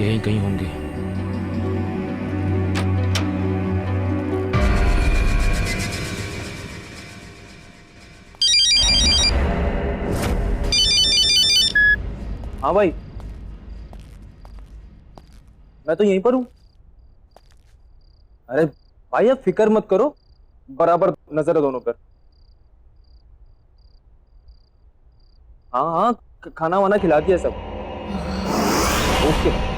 यहीं कहीं होंगे। हाँ भाई, मैं तो यहीं पर हूँ। अरे भाई आप फिक्र मत करो, बराबर नजर है दोनों पर। हाँ हाँ, खाना वाना खिला दिया सब। ओके।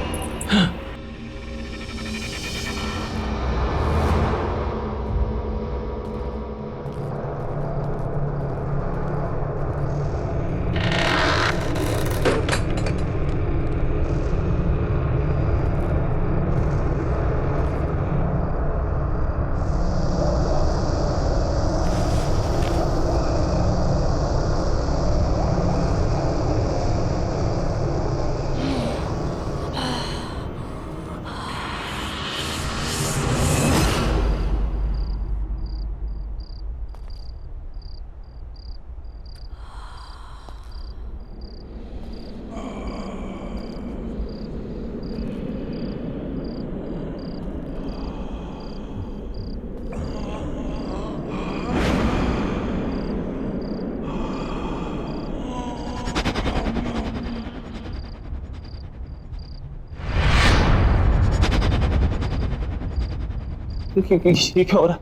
ये क्या हो रहा है?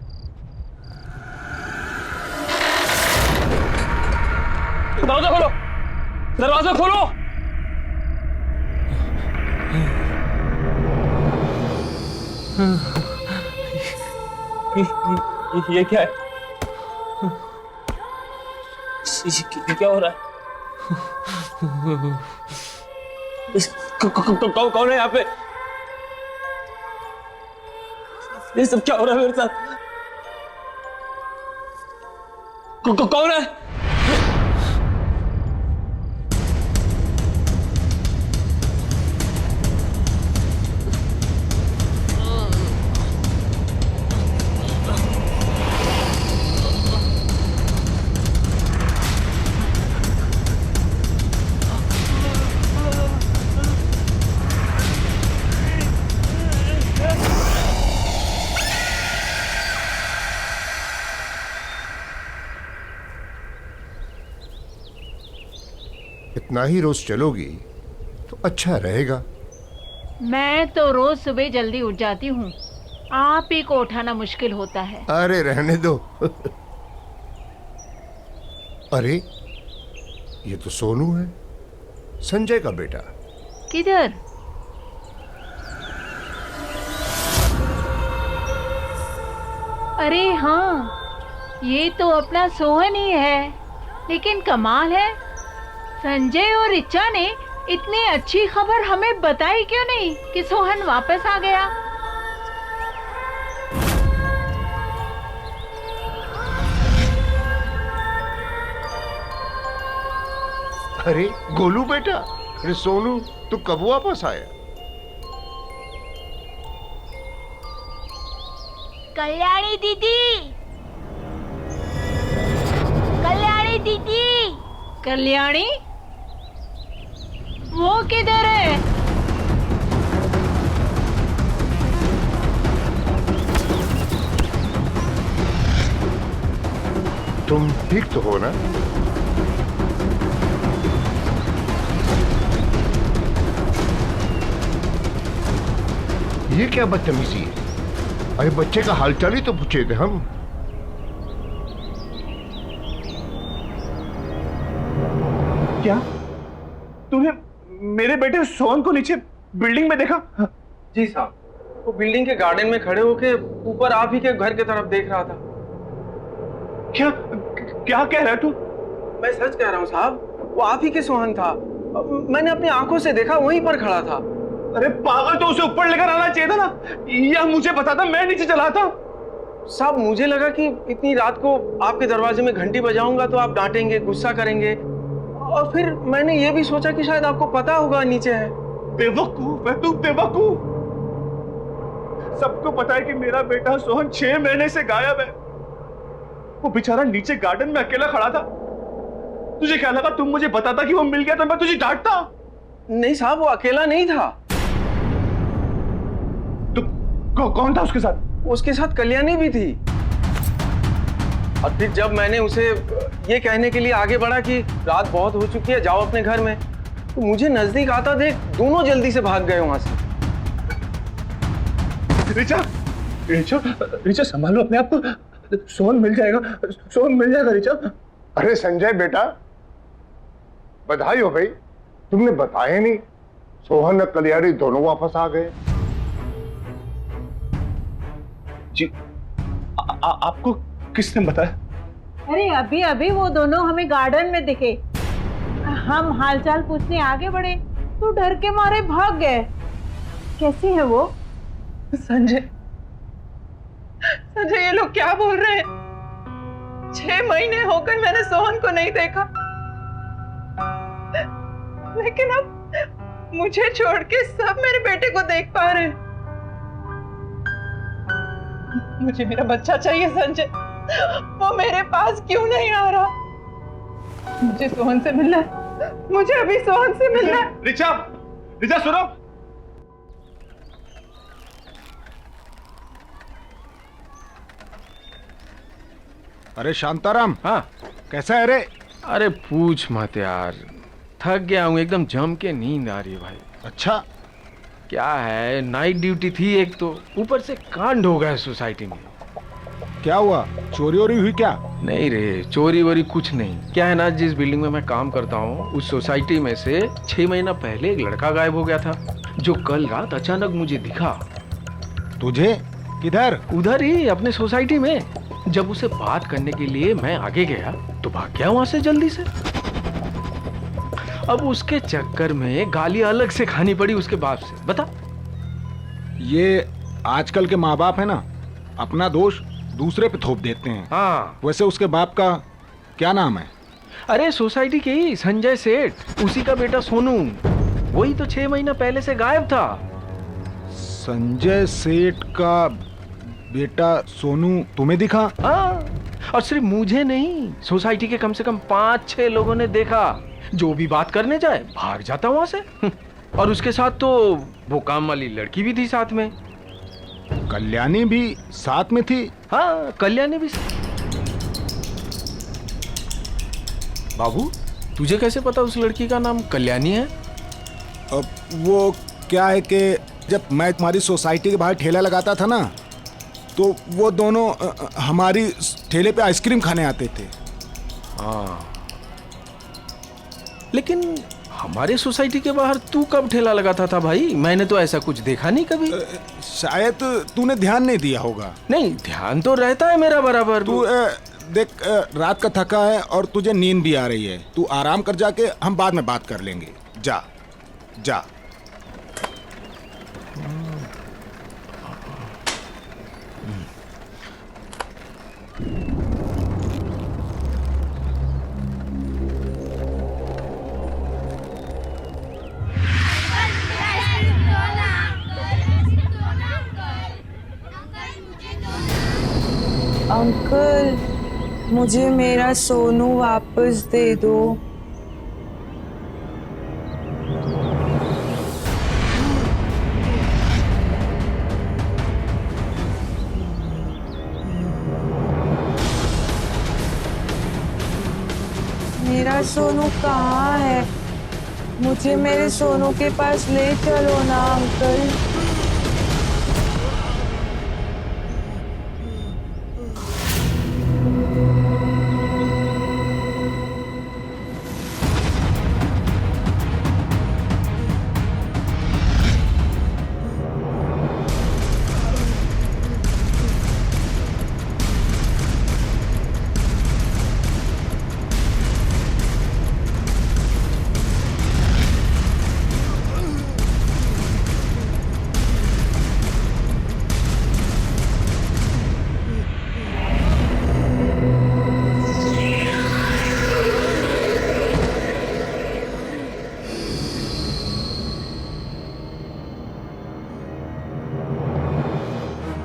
दरवाजा खोलो, दरवाजा खोलो। ये क्या है? ये क्या हो रहा है? कौन है यहाँ पे? ये सब क्या हो रहा है मेरे साथ? कौन है? इतना ही रोज चलोगी तो अच्छा रहेगा। मैं तो रोज सुबह जल्दी उठ जाती हूँ, आप ही को उठाना मुश्किल होता है। अरे रहने दो। अरे ये तो सोनू है, संजय का बेटा। किधर? अरे हाँ, ये तो अपना सोहन ही है। लेकिन कमाल है, संजय और रिचा ने इतनी अच्छी खबर हमें बताई क्यों नहीं कि सोहन वापस आ गया। अरे गोलू बेटा, अरे सोनू तू कब वापस आया? कल्याणी दीदी, कल्याणी दीदी, कल्याणी, वो किधर है? तुम ठीक तो हो ना? ये क्या बदतमीजी है? अरे बच्चे का हालचाल ही तो पूछे थे हम। क्या तूने मेरे बेटे सोहन को नीचे बिल्डिंग में देखा? जी साहब, वो बिल्डिंग के गार्डन में खड़े होके ऊपर आप ही के घर की तरफ देख रहा था। क्या क्या कह रहा है तू? मैं सच कह रहा हूँ साहब, वो आप ही के सोहन था। मैंने अपनी आंखों से देखा, वहीं पर खड़ा था। अरे पागल, तो उसे ऊपर लेकर आना चाहिए था ना, या मुझे बताता, मैं नीचे चला था। साहब मुझे लगा कि इतनी रात को आपके दरवाजे में घंटी बजाऊंगा तो आप डांटेंगे, गुस्सा करेंगे, और फिर मैंने ये भी सोचा कि शायद आपको पता होगा नीचे है। बेवकूफ है तू, बेवकूफ। सबको पता है कि मेरा बेटा सोहन 6 महीने से गायब है। वो बेचारा नीचे गार्डन में अकेला खड़ा था। तुझे क्या लगा तुम मुझे बताता कि वो मिल गया तो मैं तुझे डांटता? नहीं साहब, वो अकेला नहीं था। कौन था उसके साथ? उसके साथ कल्याणी भी थी। और फिर जब मैंने उसे ये कहने के लिए आगे बढ़ा कि रात बहुत हो चुकी है, जाओ अपने घर में, तो मुझे नजदीक आता देख दोनों जल्दी से भाग गए वहां से। ऋचा, ऋचा, ऋचा संभालो अपने आप को, सोहन मिल जाएगा, सोहन मिल जाएगा ऋचा। अरे संजय बेटा, बधाई हो भाई, तुमने बताया नहीं। सोहन और कल्याणी दोनों वापस आ गए। जी, आपको किसने बताया? अरे अभी अभी वो दोनों हमें गार्डन में दिखे। हम हालचाल पूछने आगे बढ़े तो डर के मारे भाग गए। कैसी है वो? संजय, संजय, ये लोग क्या बोल रहे हैं? 6 महीने हो गए मैंने सोहन को नहीं देखा, लेकिन अब मुझे छोड़ के सब मेरे बेटे को देख पा रहे हैं। मुझे मेरा बच्चा चाहिए संजय, वो मेरे पास क्यों नहीं आ रहा? मुझे सोहन से मिलना है, मुझे अभी सोहन से मिलना है। ऋचा, ऋचा सुनो। अरे शांताराम, हाँ, कैसा है रे? अरे पूछ मत यार, थक गया हूँ, एकदम जम के नींद आ रही है भाई। अच्छा, क्या है, नाइट ड्यूटी थी एक, तो ऊपर से कांड हो गया सोसाइटी में। क्या हुआ? चोरी वोरी हुई क्या? नहीं रे, चोरी वोरी कुछ नहीं। क्या है ना, जिस बिल्डिंग में मैं काम करता हूँ उस सोसाइटी में से 6 महीना पहले एक लड़का गायब हो गया था, जो कल रात अचानक मुझे दिखा। तुझे? किधर? उधर ही अपने सोसाइटी में। जब उसे बात करने के लिए मैं आगे गया तो भाग गया वहां से जल्दी से। अब उसके चक्कर में गाली अलग से खानी पड़ी उसके बाप से। बता। ये आजकल के माँ बाप है ना, अपना दोष दूसरे पे थोप देते हैं। हाँ, वैसे उसके बाप का क्या नाम है? अरे सोसाइटी के ही संजय सेठ, उसी का बेटा सोनू। वही तो 6 महीना पहले से गायब था। संजय सेठ का बेटा सोनू तुम्हें दिखा? हाँ, और सिर्फ मुझे नहीं, सोसाइटी के कम से कम 5-6 लोगों ने देखा। जो भी बात करने जाए भाग जाता वहां से। और उसके साथ तो वो काम वाली लड़की भी थी साथ में। कल्याणी भी साथ में थी? हाँ, कल्याणी भी। बाबू, तुझे कैसे पता उस लड़की का नाम कल्याणी है? अब वो क्या है कि जब मैं तुम्हारी सोसाइटी के बाहर ठेला लगाता था ना, तो वो दोनों हमारी ठेले पे आइसक्रीम खाने आते थे। हाँ, लेकिन हमारे सोसाइटी के बाहर तू कब ठेला लगाता था भाई? मैंने तो ऐसा कुछ देखा नहीं कभी। शायद तूने ध्यान नहीं दिया होगा। नहीं, ध्यान तो रहता है मेरा बराबर। तू देख, रात का थका है और तुझे नींद भी आ रही है। तू आराम कर, जाके हम बाद में बात कर लेंगे। जा जा। अंकल, मुझे मेरा सोनू वापस दे दो। मेरा सोनू कहाँ है? मुझे मेरे सोनू के पास ले चलो ना अंकल।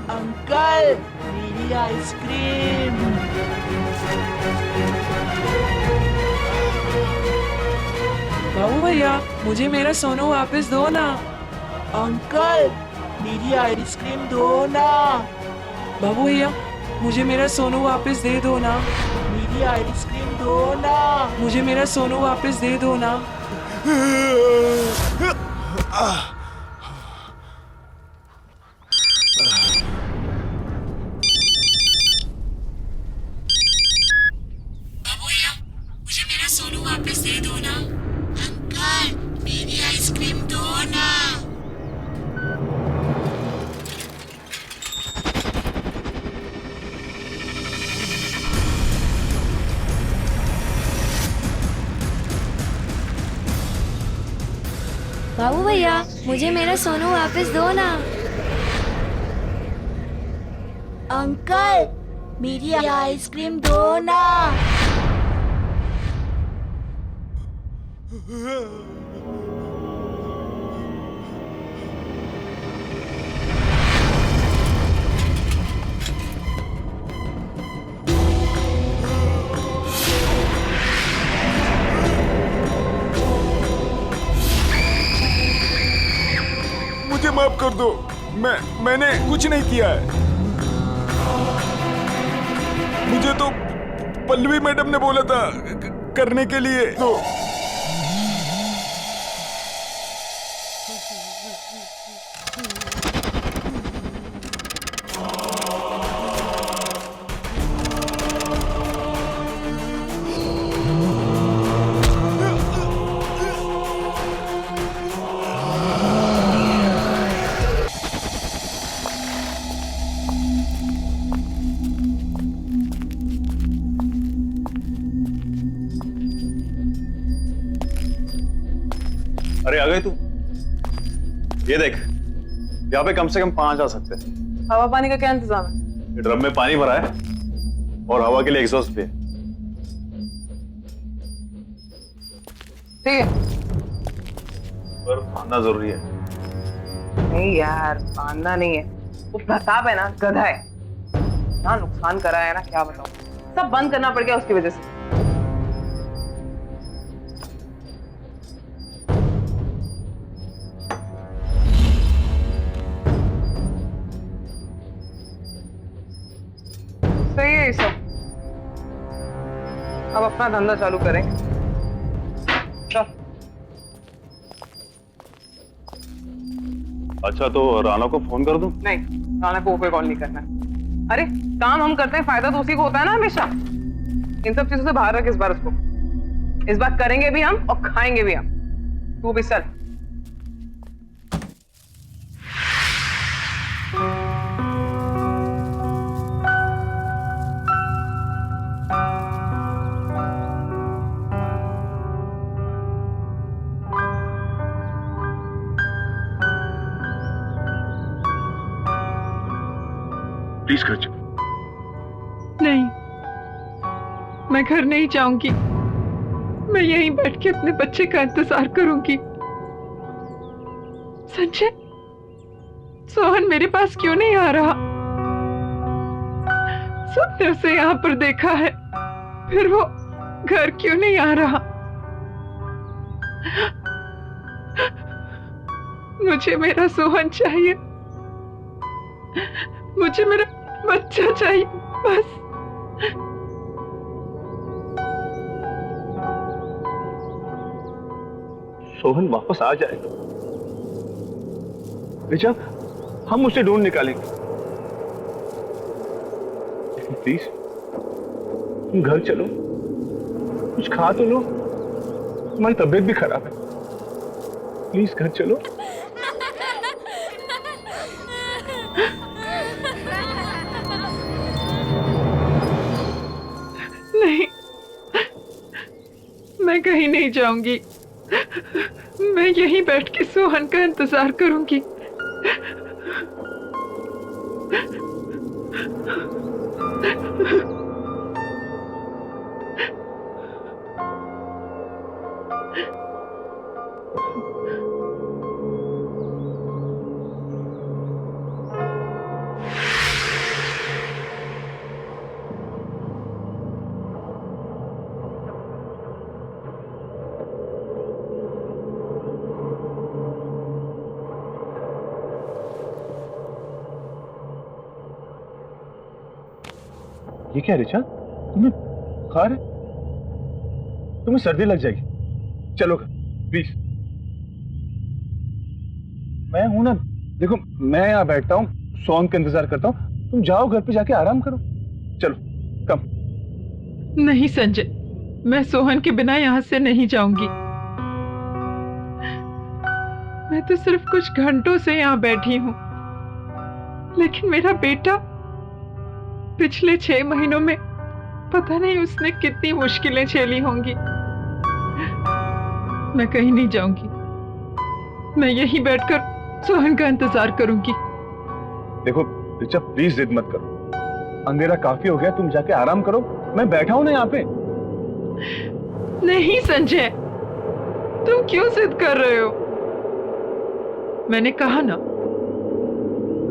अंकल, मेरी आइसक्रीम। बाबू भैया, मुझे मेरा सोनू वापस दो ना। अंकल, मेरी आइसक्रीम दो ना। बाबू भैया मुझे मेरा सोनू वापस दे दो ना। मेरी आइसक्रीम दो ना। मुझे मेरा सोनू वापस दे दो ना। बाबू भैया मुझे मेरा सोनू वापस दे दो ना। अंकल मेरी आइसक्रीम दो ना। बाबू भैया मुझे मेरा सोनू वापस दो ना। अंकल मेरी आइसक्रीम दो ना। मुझे माफ कर दो, मैंने कुछ नहीं किया है। मुझे तो पल्लवी मैडम ने बोला था करने के लिए। तो अरे आ गए तू? ये देख, यहाँ पे कम से कम 5 आ सकते हैं। हवा पानी का क्या इंतजाम है? ये ड्रम में पानी भरा है और हवा के लिए एग्जॉस्ट भी है। ठीक है। पर मानना जरूरी है। नहीं यार मानना नहीं है। वो प्रताप है ना, गधा है। ना नुकसान करा है ना, क्या बताऊं। सब बंद करना पड़ गया उसकी वजह से। सही है ये सब। अब अपना धंधा चालू करेंगे। चल। अच्छा तो राना को फोन कर दूं? नहीं, राना को कोई कॉल नहीं करना है। अरे काम हम करते हैं, फायदा तो उसी को होता है ना हमेशा। इन सब चीजों से बाहर रख इस बार उसको। इस बार करेंगे भी हम और खाएंगे भी हम। तू भी चल। प्लीज कर चुप। नहीं, मैं घर नहीं जाऊंगी। मैं यहीं बैठ के अपने बच्चे का इंतजार करूंगी। संजय, सोहन मेरे पास क्यों नहीं आ रहा? सबने उसे यहाँ पर देखा है, फिर वो घर क्यों नहीं आ रहा? मुझे मेरा सोहन चाहिए। मुझे मेरा बच्चा चाहिए बस। सोहन वापस आ जाएगा रिचा, हम उसे ढूंढ निकालेंगे। लेकिन प्लीज तुम घर चलो, कुछ खा तो लो। तुम्हारी तबीयत भी खराब है। प्लीज घर चलो। नहीं, मैं कहीं नहीं जाऊंगी। मैं यहीं बैठ के सोहन का इंतजार करूंगी। ये क्या रिचा, तुम्हें बुखार है? तुम्हें सर्दी लग जाएगी, चलो प्लीज। मैं हूं ना, देखो मैं यहाँ बैठता हूँ, सोहन का इंतजार करता हूँ, तुम जाओ घर पे जाके आराम करो। चलो कम। नहीं संजय, मैं सोहन के बिना यहाँ से नहीं जाऊंगी। मैं तो सिर्फ कुछ घंटों से यहाँ बैठी हूँ, लेकिन मेरा बेटा पिछले 6 महीनों में पता नहीं उसने कितनी मुश्किलें झेली होंगी। मैं कहीं नहीं जाऊंगी, मैं यहीं बैठकर सोहन का इंतजार करूंगी। देखो रिचा प्लीज जिद मत करो, अंधेरा काफी हो गया, तुम जाके आराम करो, मैं बैठा हूं ना यहाँ पे। नहीं संजय, तुम क्यों जिद कर रहे हो? मैंने कहा ना,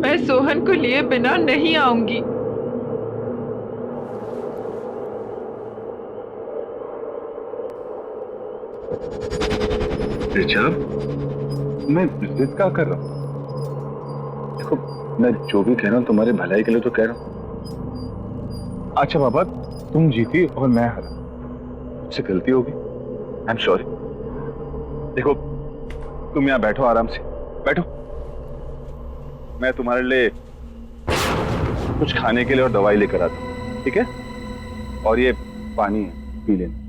मैं सोहन को लिए बिना नहीं आऊंगी। रिचा, मैं जिद क्या कर रहा हूँ? देखो मैं जो भी कह रहा हूँ तुम्हारे भलाई के लिए तो कह रहा हूँ। अच्छा बाबा, तुम जीती और मैं हारा, मुझसे गलती होगी, आई एम सॉरी। देखो तुम यहाँ बैठो, आराम से बैठो, मैं तुम्हारे लिए कुछ खाने के लिए और दवाई लेकर आता हूँ, ठीक है? और ये पानी है, पी लेना।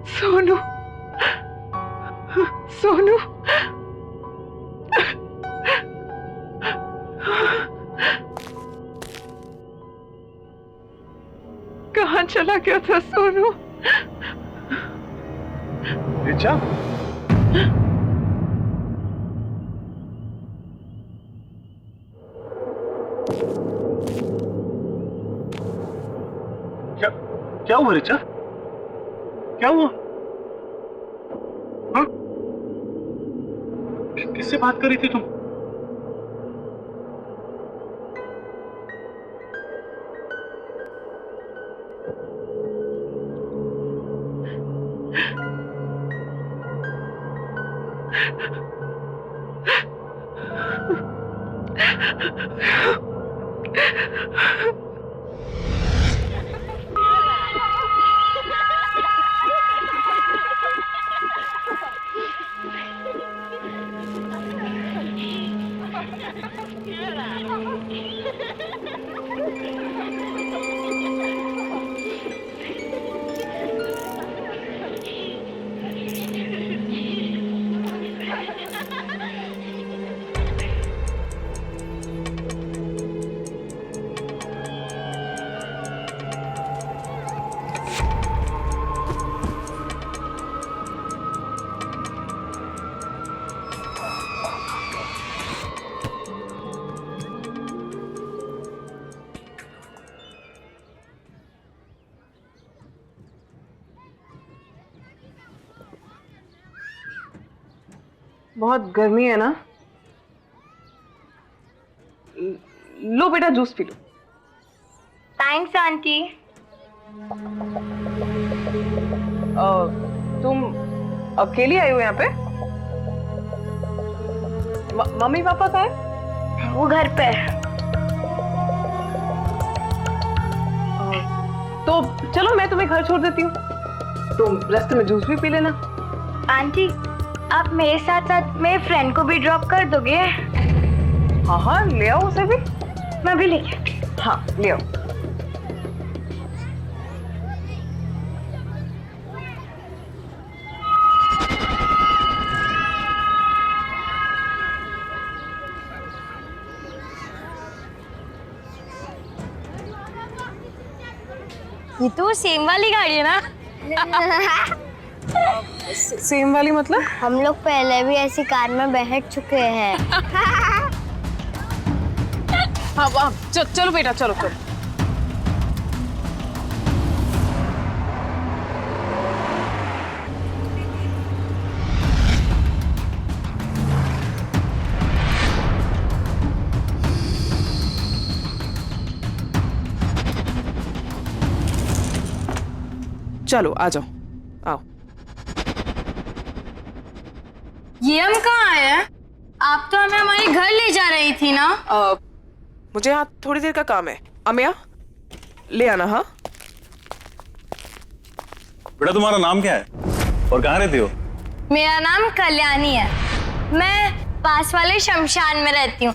सोनू, सोनू, कहाँ चला गया था सोनू? रिचा, क्या हुआ रिचा? क्या हुआ? हाँ? किससे बात कर रही थी तुम? बहुत गर्मी है ना? लो बेटा जूस पी लो। Thanks aunty. तुम अकेली आई हो यहाँ पे? मम्मी पापा कहाँ है? वो घर पे। तो चलो मैं तुम्हें घर छोड़ देती हूँ, तुम रास्ते में जूस भी पी लेना। आंटी आप मेरे साथ साथ मेरे फ्रेंड को भी ड्रॉप कर दोगे? हाँ हाँ ले आओ उसे भी। मैं भी लेके आती हूँ। हाँ ले आओ। ये तो सेम वाली गाड़ी है ना? सेम वाली मतलब? हम लोग पहले भी ऐसी कार में बैठ चुके हैं। हाँ चलो बेटा, चलो चलो। चलो आ जाओ, आओ। ये हम कहाँ आए हैं? आप तो हमें हमारे घर ले जा रही थी ना? मुझे यहाँ थोड़ी देर का काम है। अमिया ले आना। हाँ बेटा, तुम्हारा नाम क्या है और कहाँ रहती हो? मेरा नाम कल्याणी है। मैं पास वाले शमशान में रहती हूँ।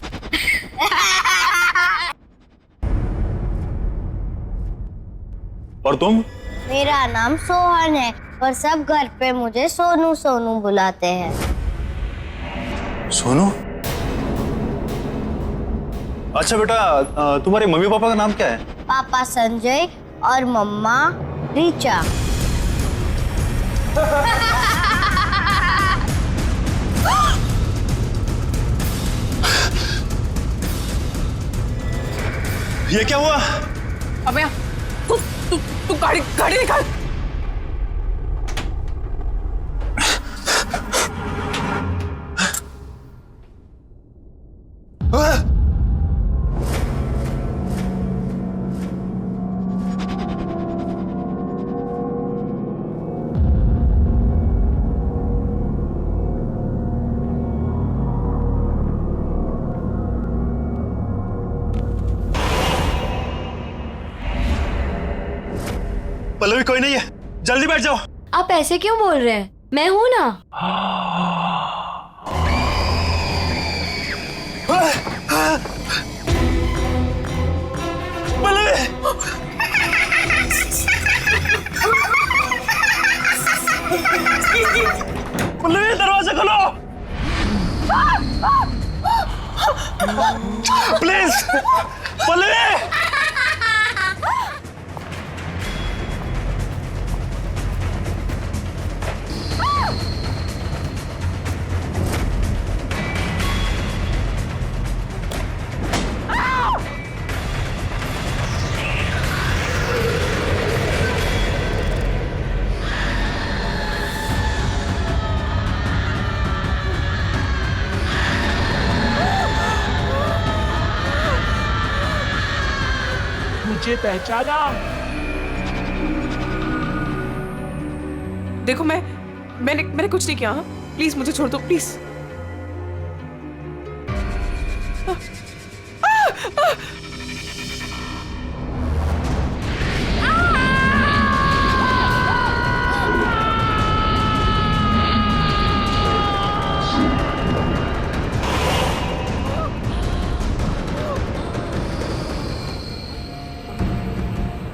और तुम? मेरा नाम सोहन है और सब घर पे मुझे सोनू सोनू बुलाते हैं। सोनू? अच्छा बेटा, तुम्हारे मम्मी पापा का नाम क्या है? पापा संजय और मम्मा ऋचा। ये क्या हुआ? अमिया तू गाड़ी निकाल। पल्लवी, कोई नहीं है, जल्दी बैठ जाओ। आप ऐसे क्यों बोल रहे हैं? मैं हूं ना। पल्लवी! पल्लवी, दरवाजा खोलो प्लीज। पल्लवी! मुझे पहचाना? देखो मैंने कुछ नहीं किया। हाँ प्लीज मुझे छोड़ दो प्लीज।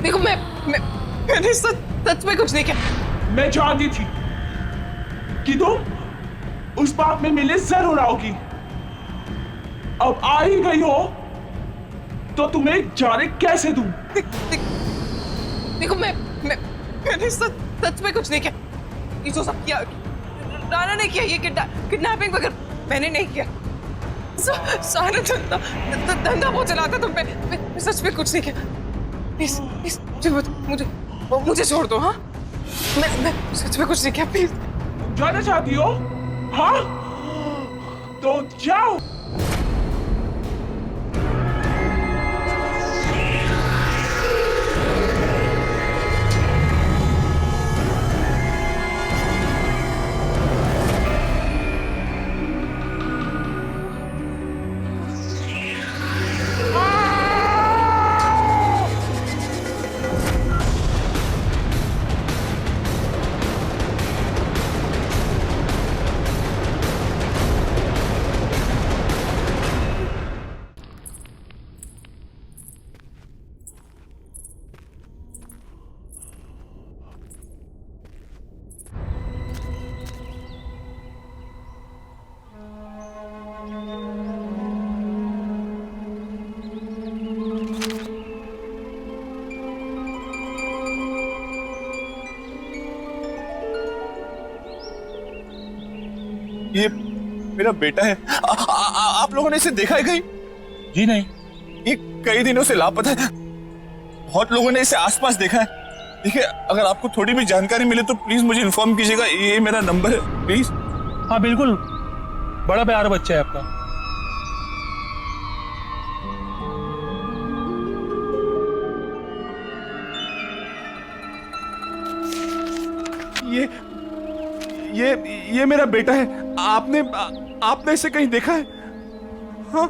देखो मैंने सच में कुछ नहीं किया। मैं जानती थी कि तुम उस बात में मिले जरूर आओगी। अब आ ही गई हो तो तुम्हें जाने कैसे दूं? देखो मैंने सच में कुछ नहीं किया। ये जो सब किया राना ने किया, ये किडनैपिंग वगैरह मैंने नहीं किया। सारा धंधा वो चलाता तुम पे। मैं सच में कुछ नहीं किया। प्लीज मुझे छोड़ दो। हाँ मैं सच में कुछ नहीं किया। प्लीज। जाना चाहती हो? हाँ तो जाओ। ये मेरा बेटा है। आप लोगों ने इसे देखा है कहीं? जी नहीं। ये कई दिनों से लापता है। बहुत लोगों ने इसे आसपास देखा है। देखिए, अगर आपको थोड़ी भी जानकारी मिले तो प्लीज मुझे इन्फॉर्म कीजिएगा। ये मेरा नंबर है, प्लीज। हाँ बिल्कुल, बड़ा प्यारा बच्चा है आपका। ये मेरा बेटा है। आपने इसे कहीं देखा है? हाँ?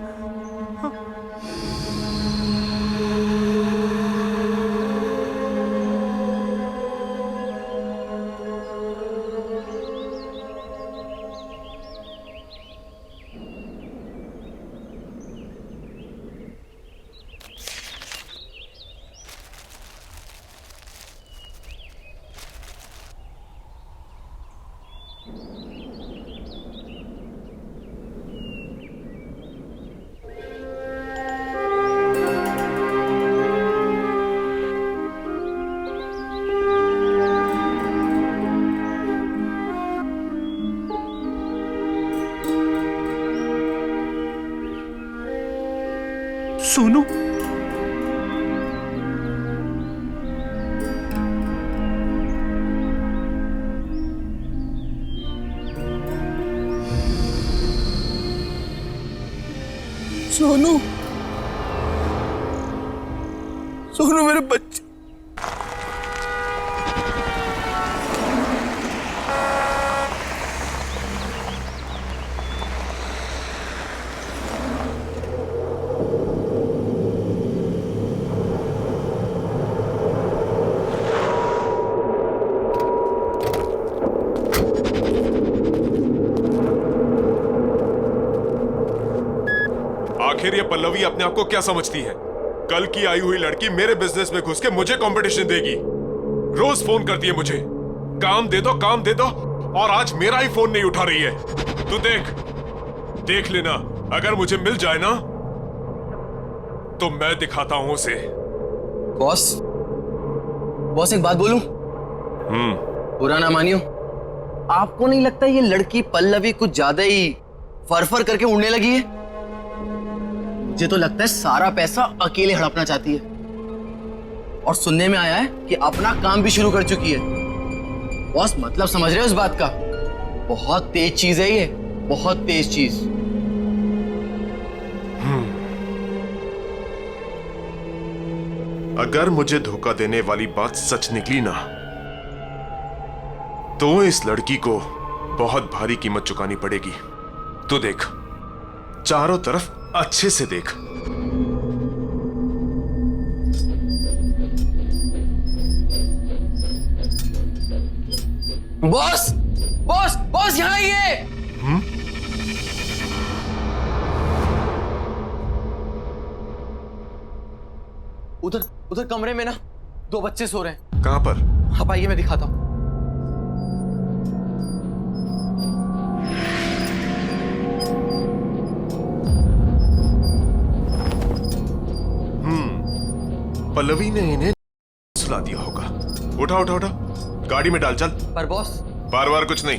सोनू, सोनू, सोनू मेरे बच्चे। आखिर ये पल्लवी अपने आप को क्या समझती है? कल की आई हुई लड़की मेरे बिजनेस में घुस के मुझे कंपटीशन देगी। रोज फोन करती है मुझे, काम दे दो, काम दे दो, और आज मेरा ही फोन नहीं उठा रही है। तू देख लेना, अगर मुझे मिल जाए ना तो मैं दिखाता हूं उसे। बॉस एक बात बोलूं? बुरा ना मानियो, आपको नहीं लगता ये लड़की पल्लवी कुछ ज्यादा ही फर करके उड़ने लगी है? मुझे तो लगता है सारा पैसा अकेले हड़पना चाहती है, और सुनने में आया है कि अपना काम भी शुरू कर चुकी है। बॉस मतलब समझ रहे हो इस बात का? बहुत तेज चीज है ये, बहुत तेज चीज। अगर मुझे धोखा देने वाली बात सच निकली ना तो इस लड़की को बहुत भारी कीमत चुकानी पड़ेगी। तू देख, चारों तरफ अच्छे से देख। बॉस बॉस बॉस, यहाँ आइए। उधर कमरे में ना 2 बच्चे सो रहे हैं। कहां पर? आप आइए, मैं दिखाता हूं। पल्लवी ने इन्हें सुला दिया होगा। उठा उठा उठा, गाड़ी में डाल, चल। पर बॉस, बार बार कुछ नहीं।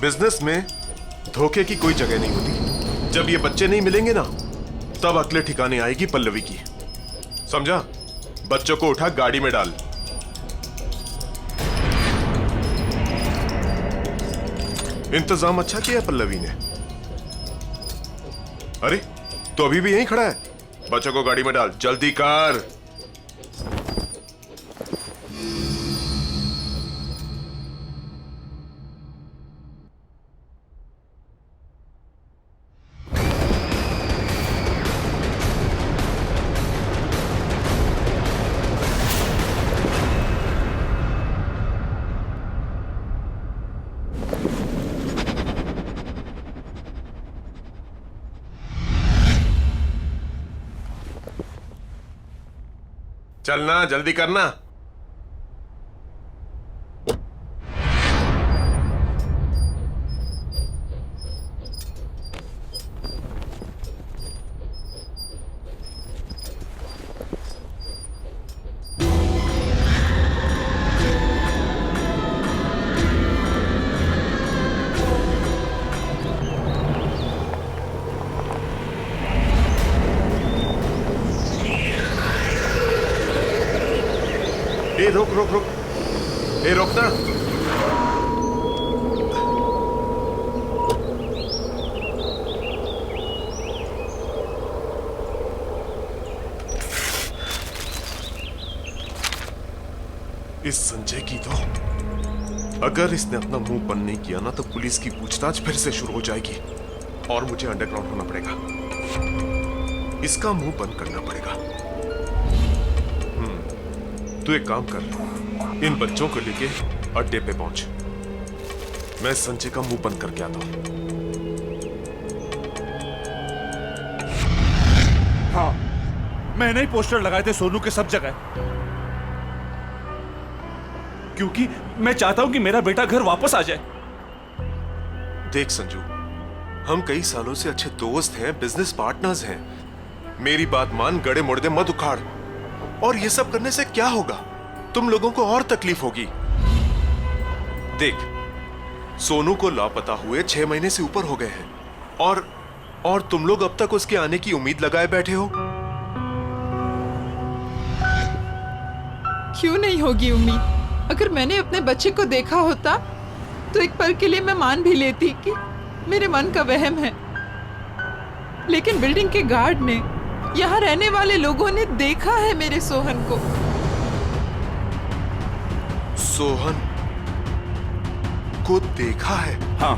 बिजनेस में धोखे की कोई जगह नहीं होती। जब ये बच्चे नहीं मिलेंगे ना, तब अगले ठिकाने आएगी पल्लवी की। समझा? बच्चों को उठा, गाड़ी में डाल। इंतजाम अच्छा किया पल्लवी ने। अरे, तो अभी भी यहीं खड़ा है? बच्चों को गाड़ी में डाल, जल्दी कर। चलना, जल्दी करना। ए रुक रुक रुक, ए रुक ना। इस संजय की तो, अगर इसने अपना मुंह बंद नहीं किया ना तो पुलिस की पूछताछ फिर से शुरू हो जाएगी और मुझे अंडरग्राउंड होना पड़ेगा। इसका मुंह बंद करना पड़ेगा। तू एक काम कर, इन बच्चों को लेके अड्डे पे पहुंच। मैं संजय का मुंह बंद करके आता हूं। हाँ, मैंने ही पोस्टर लगाए थे सोनू के सब जगह, क्योंकि मैं चाहता हूं कि मेरा बेटा घर वापस आ जाए। देख संजू, हम कई सालों से अच्छे दोस्त हैं, बिजनेस पार्टनर्स हैं। मेरी बात मान, गड़े मुड़दे मत उखाड़। और ये सब करने से क्या होगा? तुम लोगों को और तकलीफ होगी। देख, सोनू को लापता हुए 6 महीने से ऊपर हो गए हैं और तुम लोग अब तक उसके आने की उम्मीद लगाए बैठे हो। क्यों नहीं होगी उम्मीद? अगर मैंने अपने बच्चे को देखा होता तो एक पल के लिए मैं मान भी लेती कि मेरे मन का वहम है, लेकिन बिल्डिंग के गार्ड ने, यहाँ रहने वाले लोगों ने देखा है मेरे सोहन को। सोहन को देखा है? हाँ,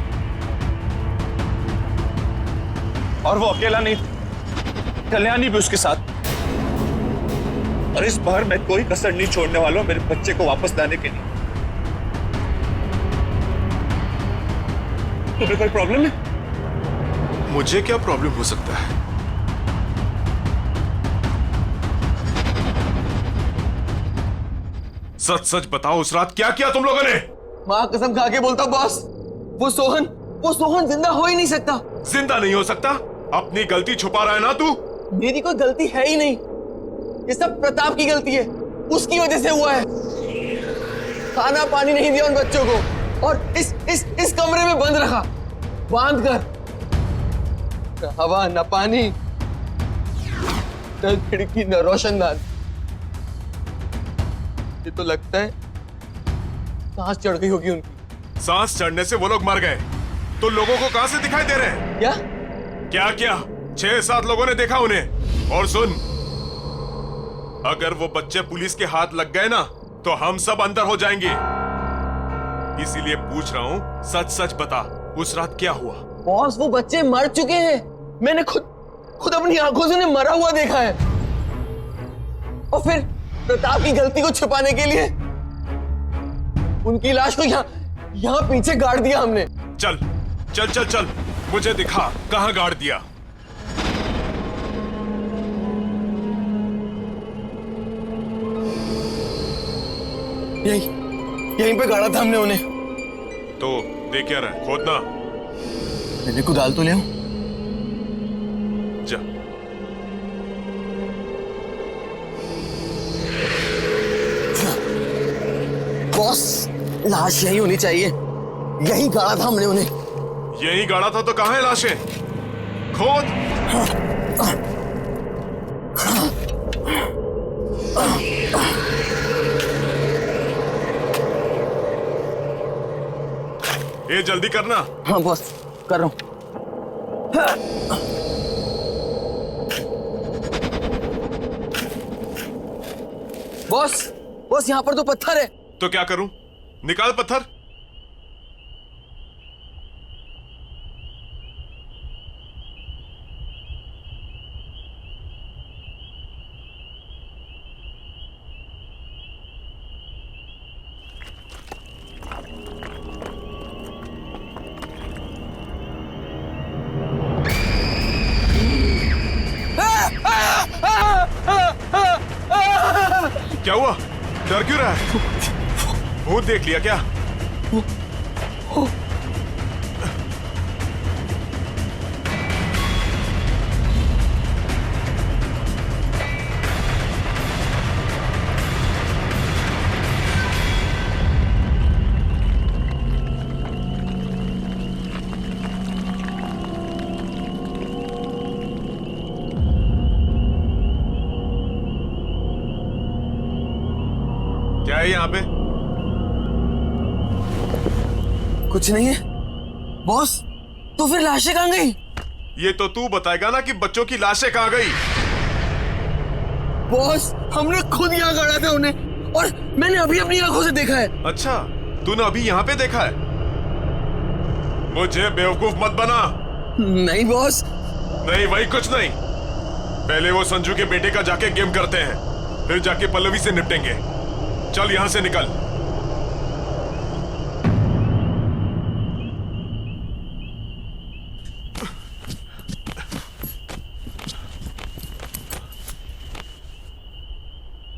और वो अकेला नहीं, कल्याणी भी उसके साथ। और इस बार मैं कोई कसर नहीं छोड़ने वाला हूं मेरे बच्चे को वापस लाने के लिए। तुम्हें कोई प्रॉब्लम है? मुझे क्या प्रॉब्लम हो सकता है? सच सच बताओ, उस रात क्या किया तुम लोगों ने? मां कसम खा के बोलता बॉस, वो सोहन जिंदा हो ही नहीं सकता। जिंदा नहीं हो सकता? अपनी गलती छुपा रहा है ना तू? मेरी कोई गलती है ही नहीं, ये सब प्रताप की गलती है। उसकी वजह से हुआ है। खाना पानी नहीं दिया उन बच्चों को और इस कमरे में बंद रखा, बांध कर। न हवा न पानी, न खिड़की न रोशनदान। ये तो लगता है सांस चढ़ गई होगी उनकी। सांस चढ़ने से वो लोग मर गए तो लोगों को कहां से दिखाई दे रहे हैं? क्या 6-7 लोगों ने देखा उन्हें। और सुन, अगर वो बच्चे पुलिस के हाथ लग गए ना तो हम सब अंदर हो जाएंगे। इसीलिए पूछ रहा हूं, सच सच बता, उस रात क्या हुआ? बॉस, वो बच्चे मर चुके हैं। मैंने खुद अपनी आंखों से उन्हें मरा हुआ देखा है। और फिर प्रताप की गलती को छुपाने के लिए उनकी लाश को यहाँ पीछे गाड़ दिया हमने। चल चल चल चल, मुझे दिखा कहां गाड़ दिया। यहीं पे गाड़ा था हमने उन्हें। तो देख क्या रहा है? खोदना। मैंने कुदाल तो लिया। जा। बॉस, लाश यही होनी चाहिए। यही गाड़ा था हमने उन्हें। यही गाड़ा था तो कहां है लाशें? खोद। ये जल्दी करना। हाँ बॉस, कर रहा हूं। बॉस, यहाँ पर तो पत्थर है। तो क्या करूं? निकाल पत्थर। क्या हुआ? डर क्यों रहा है? भूत देख लिया क्या? क्या कुछ नहीं है बॉस। तो फिर लाशें कहाँ गई? ये तो तू बताएगा ना कि बच्चों की लाशें कहाँ गई। बॉस हमने खुद यहाँ गाड़ा था उन्हें, और मैंने अभी अपनी आंखों से देखा है। अच्छा, तूने अभी यहाँ पे देखा है? मुझे बेवकूफ मत बना। नहीं बॉस। नहीं भाई, कुछ नहीं। पहले वो संजू के बेटे का जाके गेम करते हैं, फिर जाके पल्लवी से निपटेंगे। चल यहां से निकल।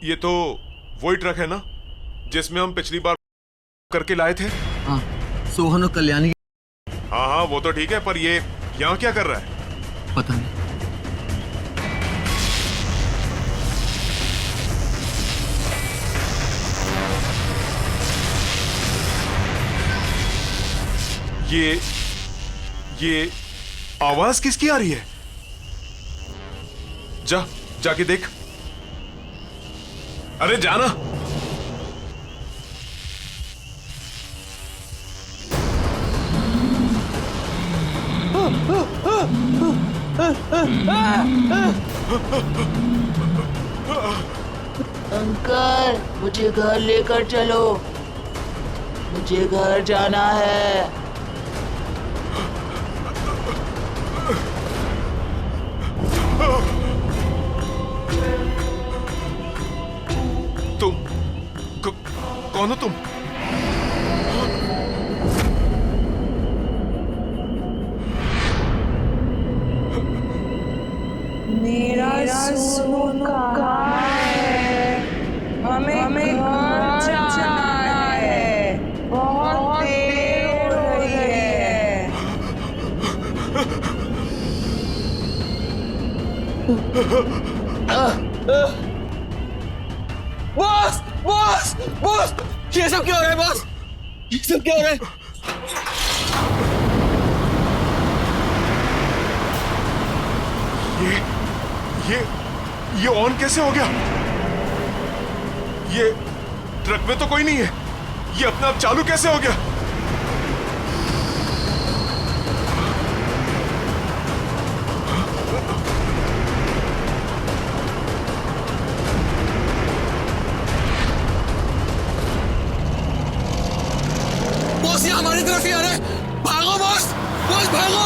ये तो वही ट्रक है ना जिसमें हम पिछली बार करके लाए थे? हाँ, सोहन और कल्याणी। हाँ हाँ वो तो ठीक है, पर ये यहाँ क्या कर रहा है? पता नहीं। ये आवाज किसकी आ रही है? जाके देख। अरे जाना। अंकल मुझे घर लेकर चलो, मुझे घर जाना है। तुम कौन हो तुम? मेरा सोनू कहाँ है? हमें घर जाना है, बहुत देर हो रही है। बॉस बॉस बॉस, ये सब क्या हो रहा है बॉस? ये सब क्या हो रहा है? ये ऑन कैसे हो गया? ये ट्रक में तो कोई नहीं है, ये अपने आप चालू कैसे हो गया? बॉस ये हमारी तरफ ही आ रहा है। भागो बॉस, बॉस भागो।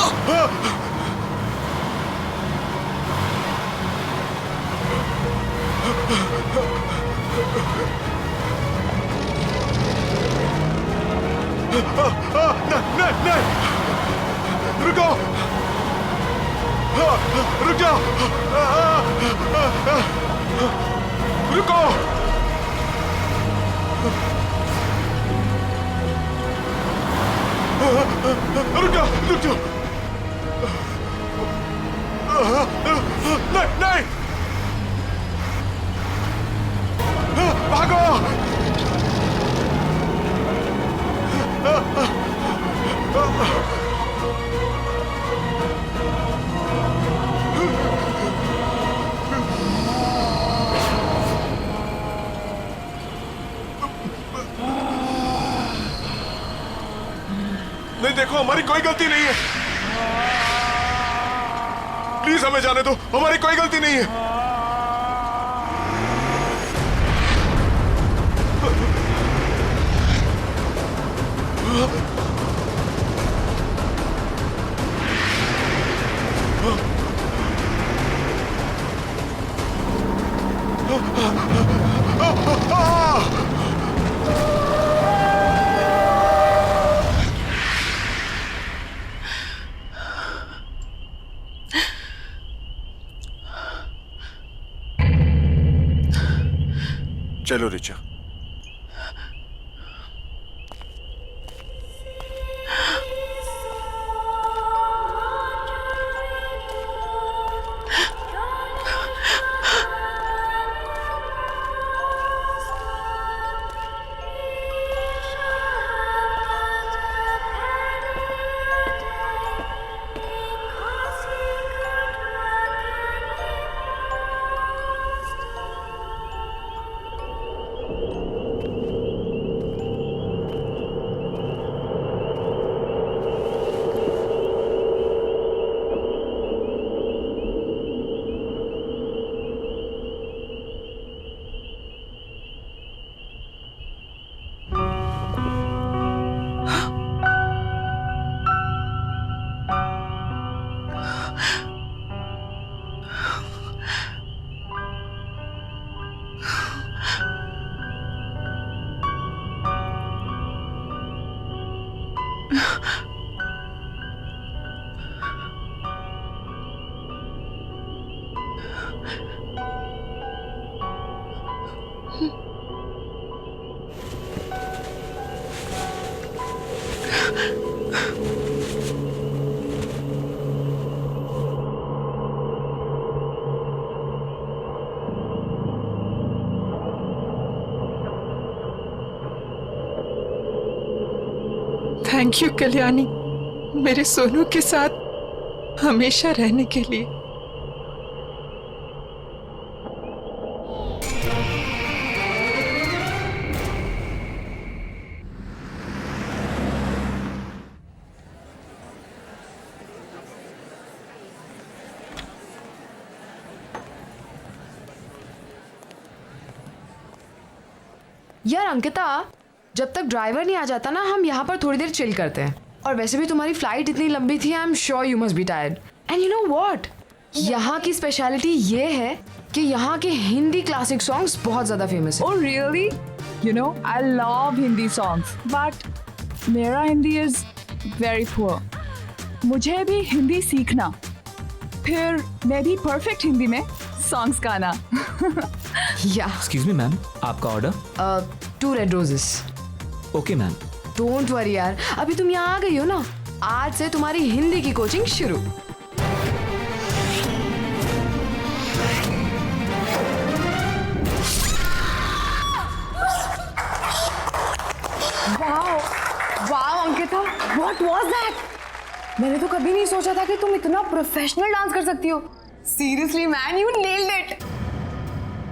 नहीं, रुको, रुक जाओ, रुको। रुक जाओ। नहीं, भागो। नहीं, देखो हमारी कोई गलती नहीं है, प्लीज हमें जाने दो, हमारी कोई गलती नहीं है। चलो रिचा। थैंक यू कल्याणी, मेरे सोनू के साथ हमेशा रहने के लिए। यार अंकिता, जब तक ड्राइवर नहीं आ जाता ना, हम यहाँ पर थोड़ी देर चिल करते हैं। और वैसे भी तुम्हारी फ्लाइट इतनी लंबी थी, I am sure you must be tired. And you know what, यहाँ की स्पेशलिटी ये है कि यहाँ के हिंदी क्लासिक सॉन्ग्स बहुत ज्यादा फेमस है। Oh really? You know, I love Hindi songs, but मेरा हिंदी is very poor. मुझे भी हिंदी सीखना, फिर मैं भी परफेक्ट हिंदी में सॉन्ग्स गाना। या एक्सक्यूज मी मैम, आपका order? 2 red roses. Okay ma'am. Don't worry यार, अभी तुम यहाँ आ गई हो ना, आज से तुम्हारी हिंदी की कोचिंग शुरू। Wow Ankita, what was that? मैंने तो कभी नहीं सोचा था कि तुम इतना प्रोफेशनल डांस कर सकती हो। Seriously man, you nailed it.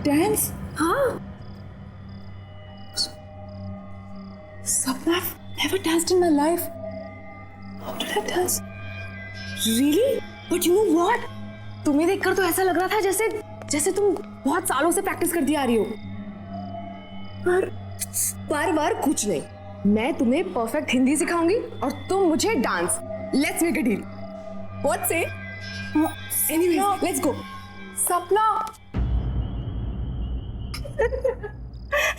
Dance? हाँ। Sapna, I've never danced in my life. How did I dance? Really? But you know what? तुम्हें देखकर तो ऐसा लग रहा था जैसे तुम बहुत सालों से प्रैक्टिस करती आ रही हो। पर कुछ नहीं, मैं तुम्हें परफेक्ट हिंदी सिखाऊंगी और तुम मुझे dance. Let's make a deal. What say? Anyways, let's go. सपना,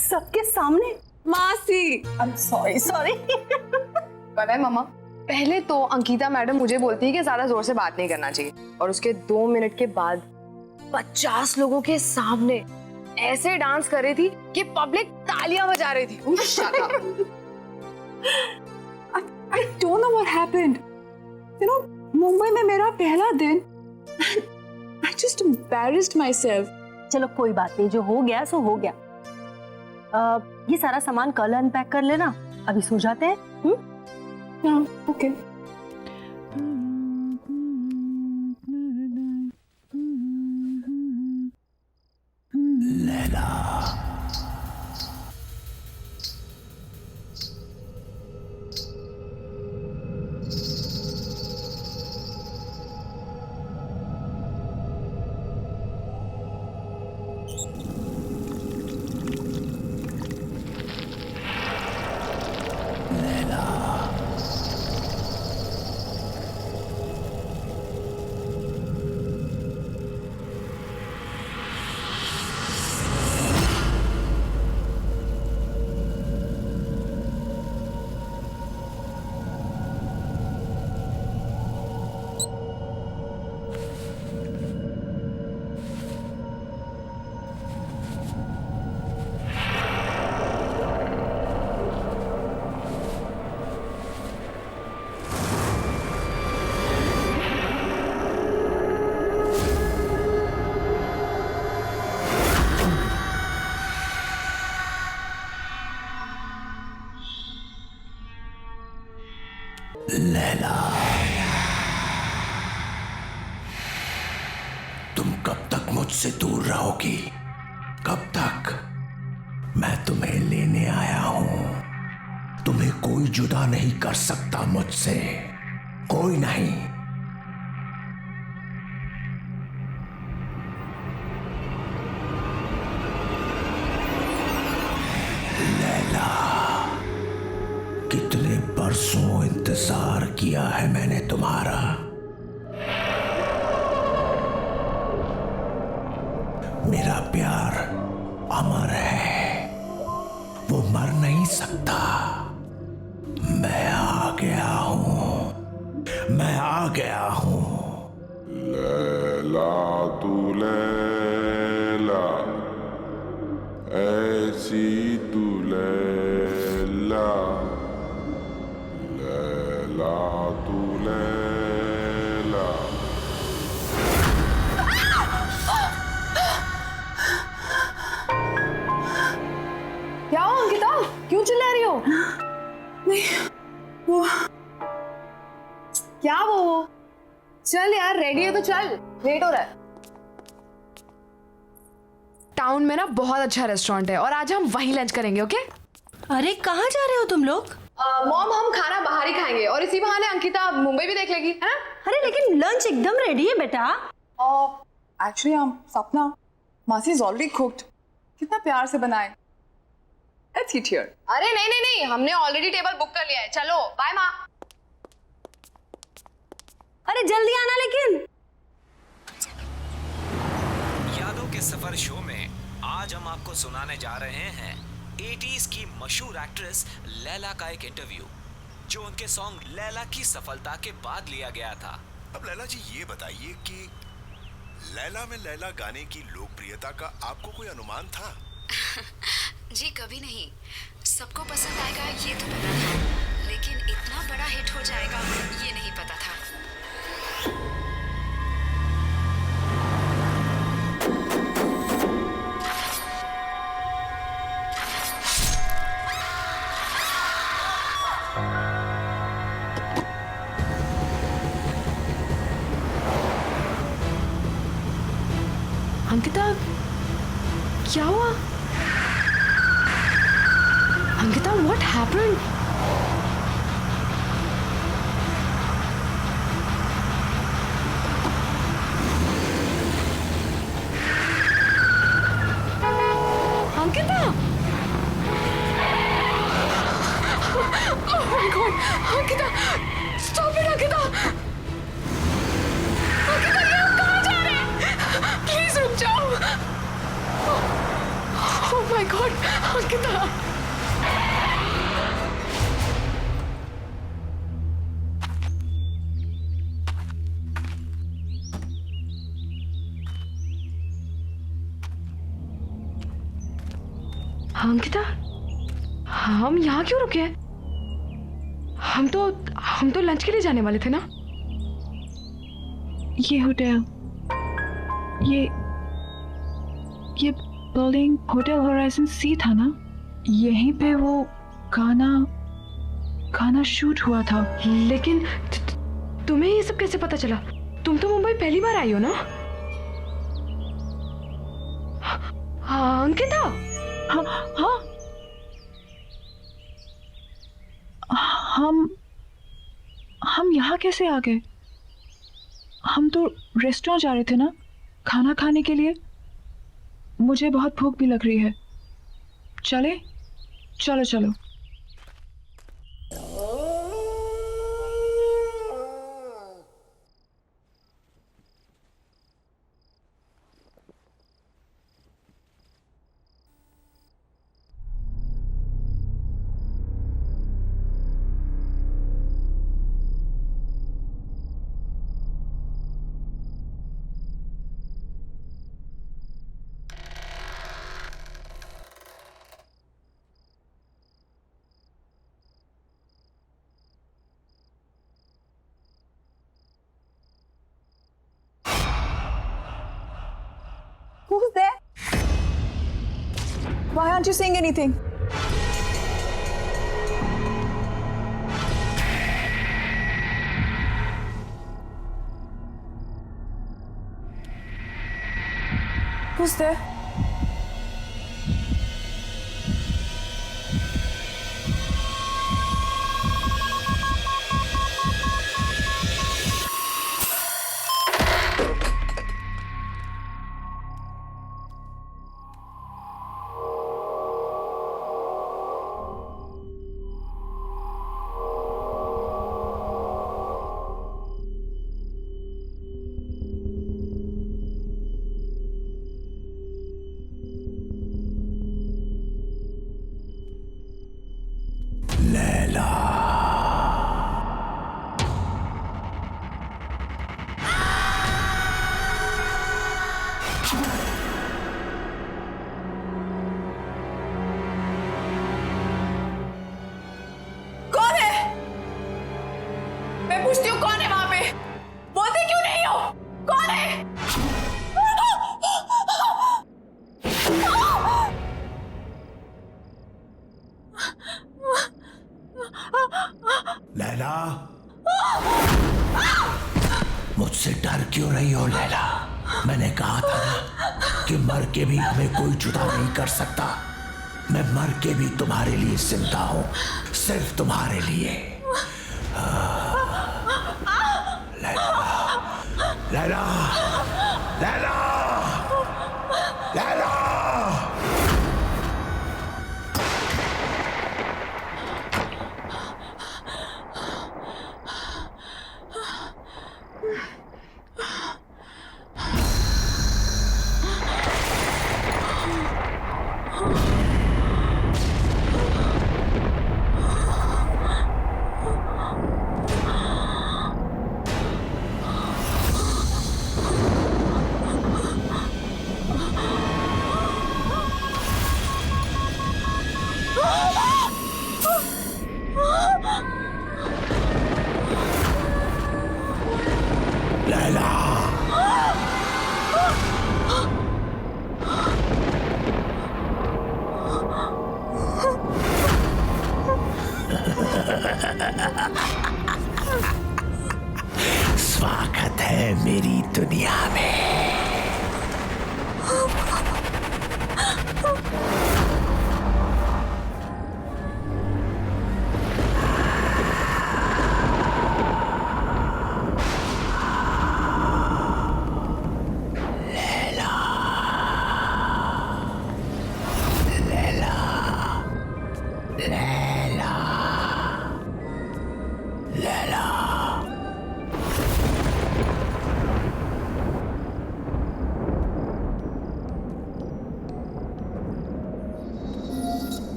सबके सामने? मासी, I'm sorry. पता है मामा, पहले तो अंकिता मैडम मुझे बोलती है कि ज्यादा जोर से बात नहीं करना चाहिए, और उसके 2 मिनट के बाद 50 लोगों के सामने ऐसे डांस कर रही थी कि पब्लिक तालियां बजा रही थी। Shut up. I don't know what happened. You know, Mumbai में मेरा पहला दिन, I just embarrassed myself. चलो कोई बात नहीं, जो हो गया सो हो गया। ये सारा सामान कल अनपैक कर लेना, अभी सो जाते हैं। ओके। लैला, लैला, तुम कब तक मुझसे दूर रहोगी? कब तक? मैं तुम्हें लेने आया हूं। तुम्हें कोई जुदा नहीं कर सकता मुझसे, कोई नहीं। लैला, कितने बरसों इंतजार किया है मैंने तुम्हारा। मेरा प्यार अमर है, वो मर नहीं सकता। मैं आ गया हूं, मैं आ गया हूं। लैला तू लैला, ऐसी तू लैला, लैला तू लैला। क्या हो अंकिता, क्यों चिल्ला रही हो? नहीं वो क्या वो? चल यार, रेडी है तो चल, लेट हो रहा है। टाउन में ना बहुत अच्छा रेस्टोरेंट है और आज हम वहीं लंच करेंगे, ओके? अरे कहाँ जा रहे हो तुम लोग? मॉम, हम खाना बाहर ही खाएंगे और इसी बहाने अंकिता मुंबई भी देख लेगी, है ना? अरे लेकिन लंच एकदम रेडी है बेटा। एक्चुअली सपना, मासी इज ऑलरेडी कुक्ड। कितना प्यार से बनाए। Let's eat here. अरे नहीं नहीं नहीं, हमने ऑलरेडी टेबल बुक कर लिया है। चलो बाय माँ। अरे जल्दी आना लेकिन। यादों के सफर शो में आज हम आपको सुनाने जा रहे हैं 80s की मशहूर एक्ट्रेस लैला का एक इंटरव्यू, जो उनके सॉन्ग लैला की सफलता के बाद लिया गया था। अब लैला जी ये बताइए कि लैला में लैला गाने की लोकप्रियता का आपको कोई अनुमान था? जी कभी नहीं। सबको पसंद आएगा ये तो पता था, लेकिन इतना बड़ा हिट हो जाएगा ये नहीं पता था। अंकिता, क्या हुआ? Ankita, what happened? Ankita! Oh my God! Ankita! Stop it, Ankita! Ankita, ये आप कहाँ जा रहे हैं? Please रुक जाओ। Oh my God! Ankita! Ankita, हम यहाँ क्यों रुके हैं? हम तो लंच के लिए जाने वाले थे ना? ये होटल, ये बिल्डिंग होटल होराइजन सी था ना? यहीं पे वो गाना शूट हुआ था। लेकिन तुम्हें ये सब कैसे पता चला? तुम तो मुंबई पहली बार आई हो ना? हाँ अंकिता। हाँ हम यहाँ कैसे आ गए? हम तो रेस्टोरेंट जा रहे थे ना खाना खाने के लिए। मुझे बहुत भूख भी लग रही है। चले? चलो चलो। Who's there? Why aren't you saying anything? Who's there? Laila, मुझसे डर क्यों रही हो लैला? मैंने कहा था ना कि मर के भी हमें कोई जुदा नहीं कर सकता। मैं मर के भी तुम्हारे लिए जिंदा हूं, सिर्फ तुम्हारे लिए। लैला, लैला, लैला, लैला। स्वागत है मेरी दुनिया में।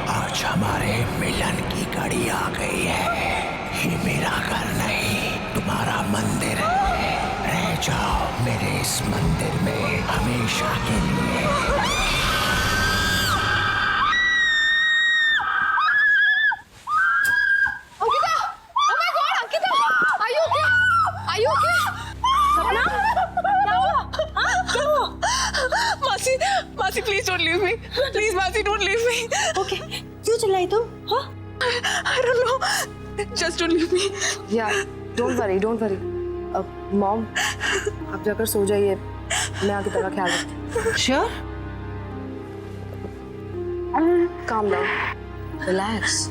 आज हमारे मिलन की घड़ी आ गई है। ये मेरा घर नहीं, तुम्हारा मंदिर है। रह जाओ मेरे इस मंदिर में हमेशा के लिए। मासी please don't leave me, please मासी डोंट लीव मी। ओके, क्यों चिल्लाई तुम? हाँ? I don't know, just don't leave me. Yeah, don't worry, don't worry. Mom, आप जाकर सो जाइए, मैं आगे तेरा ख्याल रखती हूँ। Sure? Calm down, relax.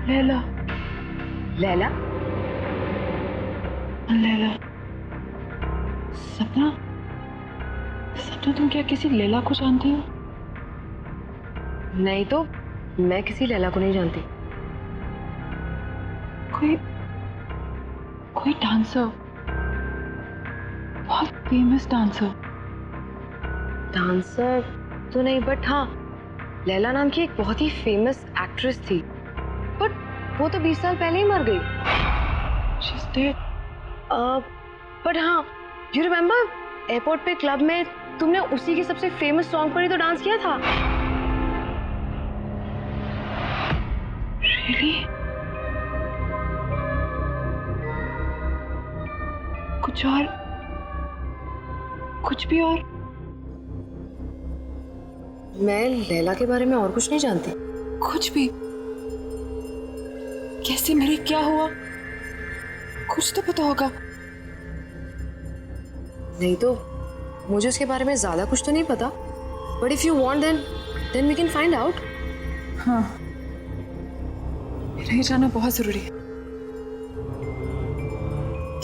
Laila, Laila? Laila, सपना, सपना तुम क्या किसी लैला को जानती हो? नहीं तो मैं किसी लैला को नहीं जानती। कोई डांसर, बहुत फेमस डांसर। डांसर तो नहीं, बट हाँ लैला नाम की एक बहुत ही फेमस एक्ट्रेस थी, बट वो तो 20 साल पहले ही मर गई। She's dead. बट हाँ, यू रिमेम्बर एयरपोर्ट पे क्लब में तुमने उसी के सबसे फेमस सॉन्ग पर ही तो डांस किया था। Really? कुछ और, कुछ भी और? मैं लैला के बारे में और कुछ नहीं जानती। कुछ भी? कैसे मरी, क्या हुआ? कुछ तो पता होगा। नहीं तो मुझे उसके बारे में ज्यादा कुछ तो नहीं पता, but if you want then we can find out. हाँ, मेरा ये जानना बहुत जरूरी है।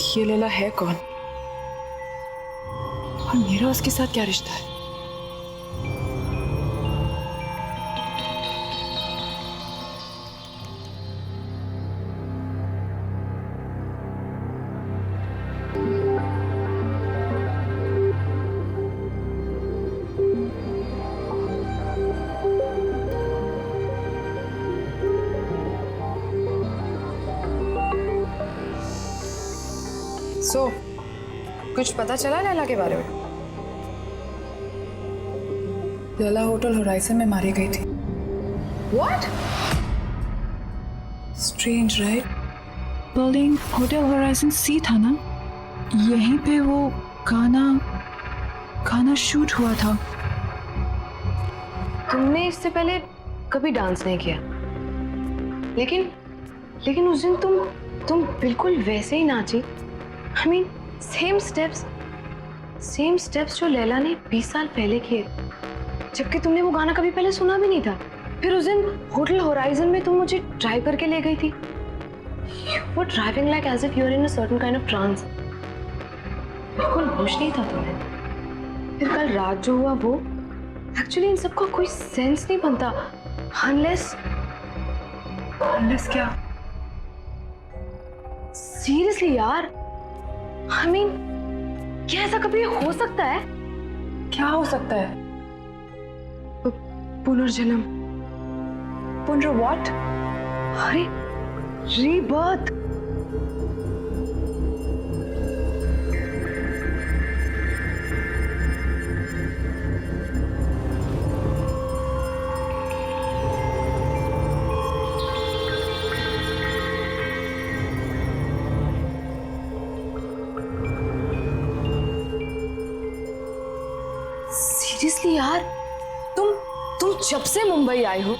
ये लैला है कौन और मेरा उसके साथ क्या रिश्ता है? कुछ पता चला लैला के बारे में? लैला होटल होराइजन में मारी गई थी। What? Strange, right? Building hotel Horizon सी था ना, यहीं पे वो गाना शूट हुआ था। तुमने इससे पहले कभी डांस नहीं किया, लेकिन उस दिन तुम बिल्कुल वैसे ही नाची। I mean, सेम स्टेप्स जो लैला ने 20 साल पहले किए, जबकि तुमने वो गाना कभी पहले सुना भी नहीं था। फिर उस दिन होटल होराइजन में तुम मुझे ड्राइव करके ले गई थी। You were driving like as if you were in a certain kind of trance. बिल्कुल होश नहीं था तुम्हें। फिर कल रात जो हुआ वो, एक्चुअली इन सबका कोई सेंस नहीं बनता unless क्या? सीरियसली यार, I mean, क्या ऐसा कभी हो सकता है? क्या हो सकता है? पुनर्जन्म। पुनर व्हाट? अरे रीबर्थ। सीरियसली यार, तुम जब से मुंबई आए हो,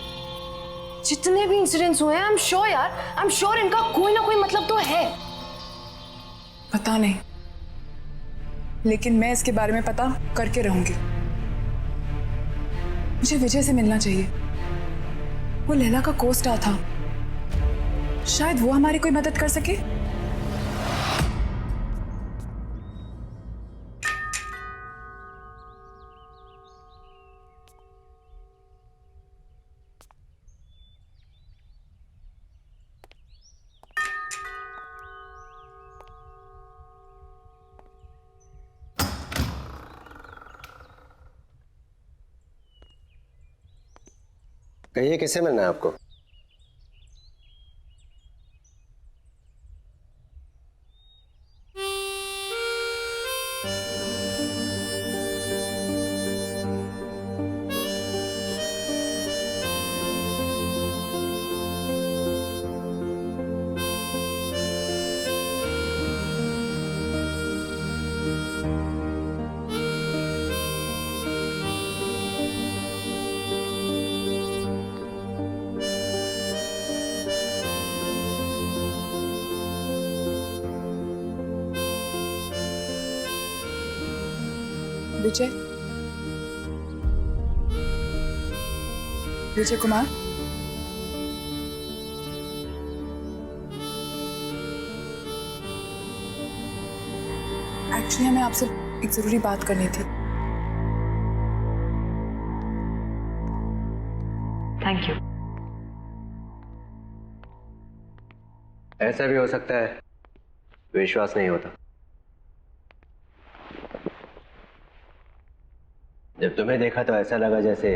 जितने भी इंसिडेंट्स हुए हैं, आई एम श्योर इनका कोई ना कोई मतलब तो है। पता नहीं, लेकिन मैं इसके बारे में पता करके रहूंगी। मुझे विजय से मिलना चाहिए। वो लैला का को-स्टार था, शायद वो हमारी कोई मदद कर सके। कहिए, किससे मिलना है आपको? विजय कुमार, एक्चुअली हमें आपसे एक जरूरी बात करनी थी। Thank you. ऐसा भी हो सकता है, विश्वास नहीं होता। जब तुम्हें देखा तो ऐसा लगा जैसे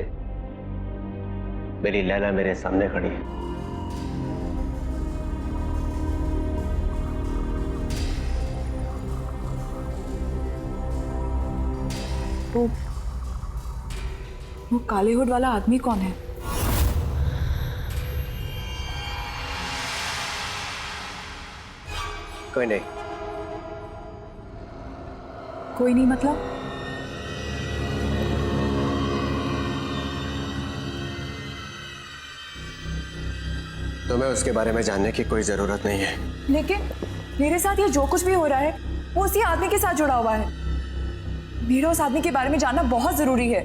मेरी लैला मेरे सामने खड़ी है। वो काले हुड वाला आदमी कौन है? कोई नहीं। कोई नहीं मतलब? तुम्हें उसके बारे में जानने की कोई जरूरत नहीं है। लेकिन मेरे साथ ये जो कुछ भी हो रहा है वो उसी आदमी के साथ जुड़ा हुआ है। मेरा उस आदमी के बारे में जानना बहुत जरूरी है।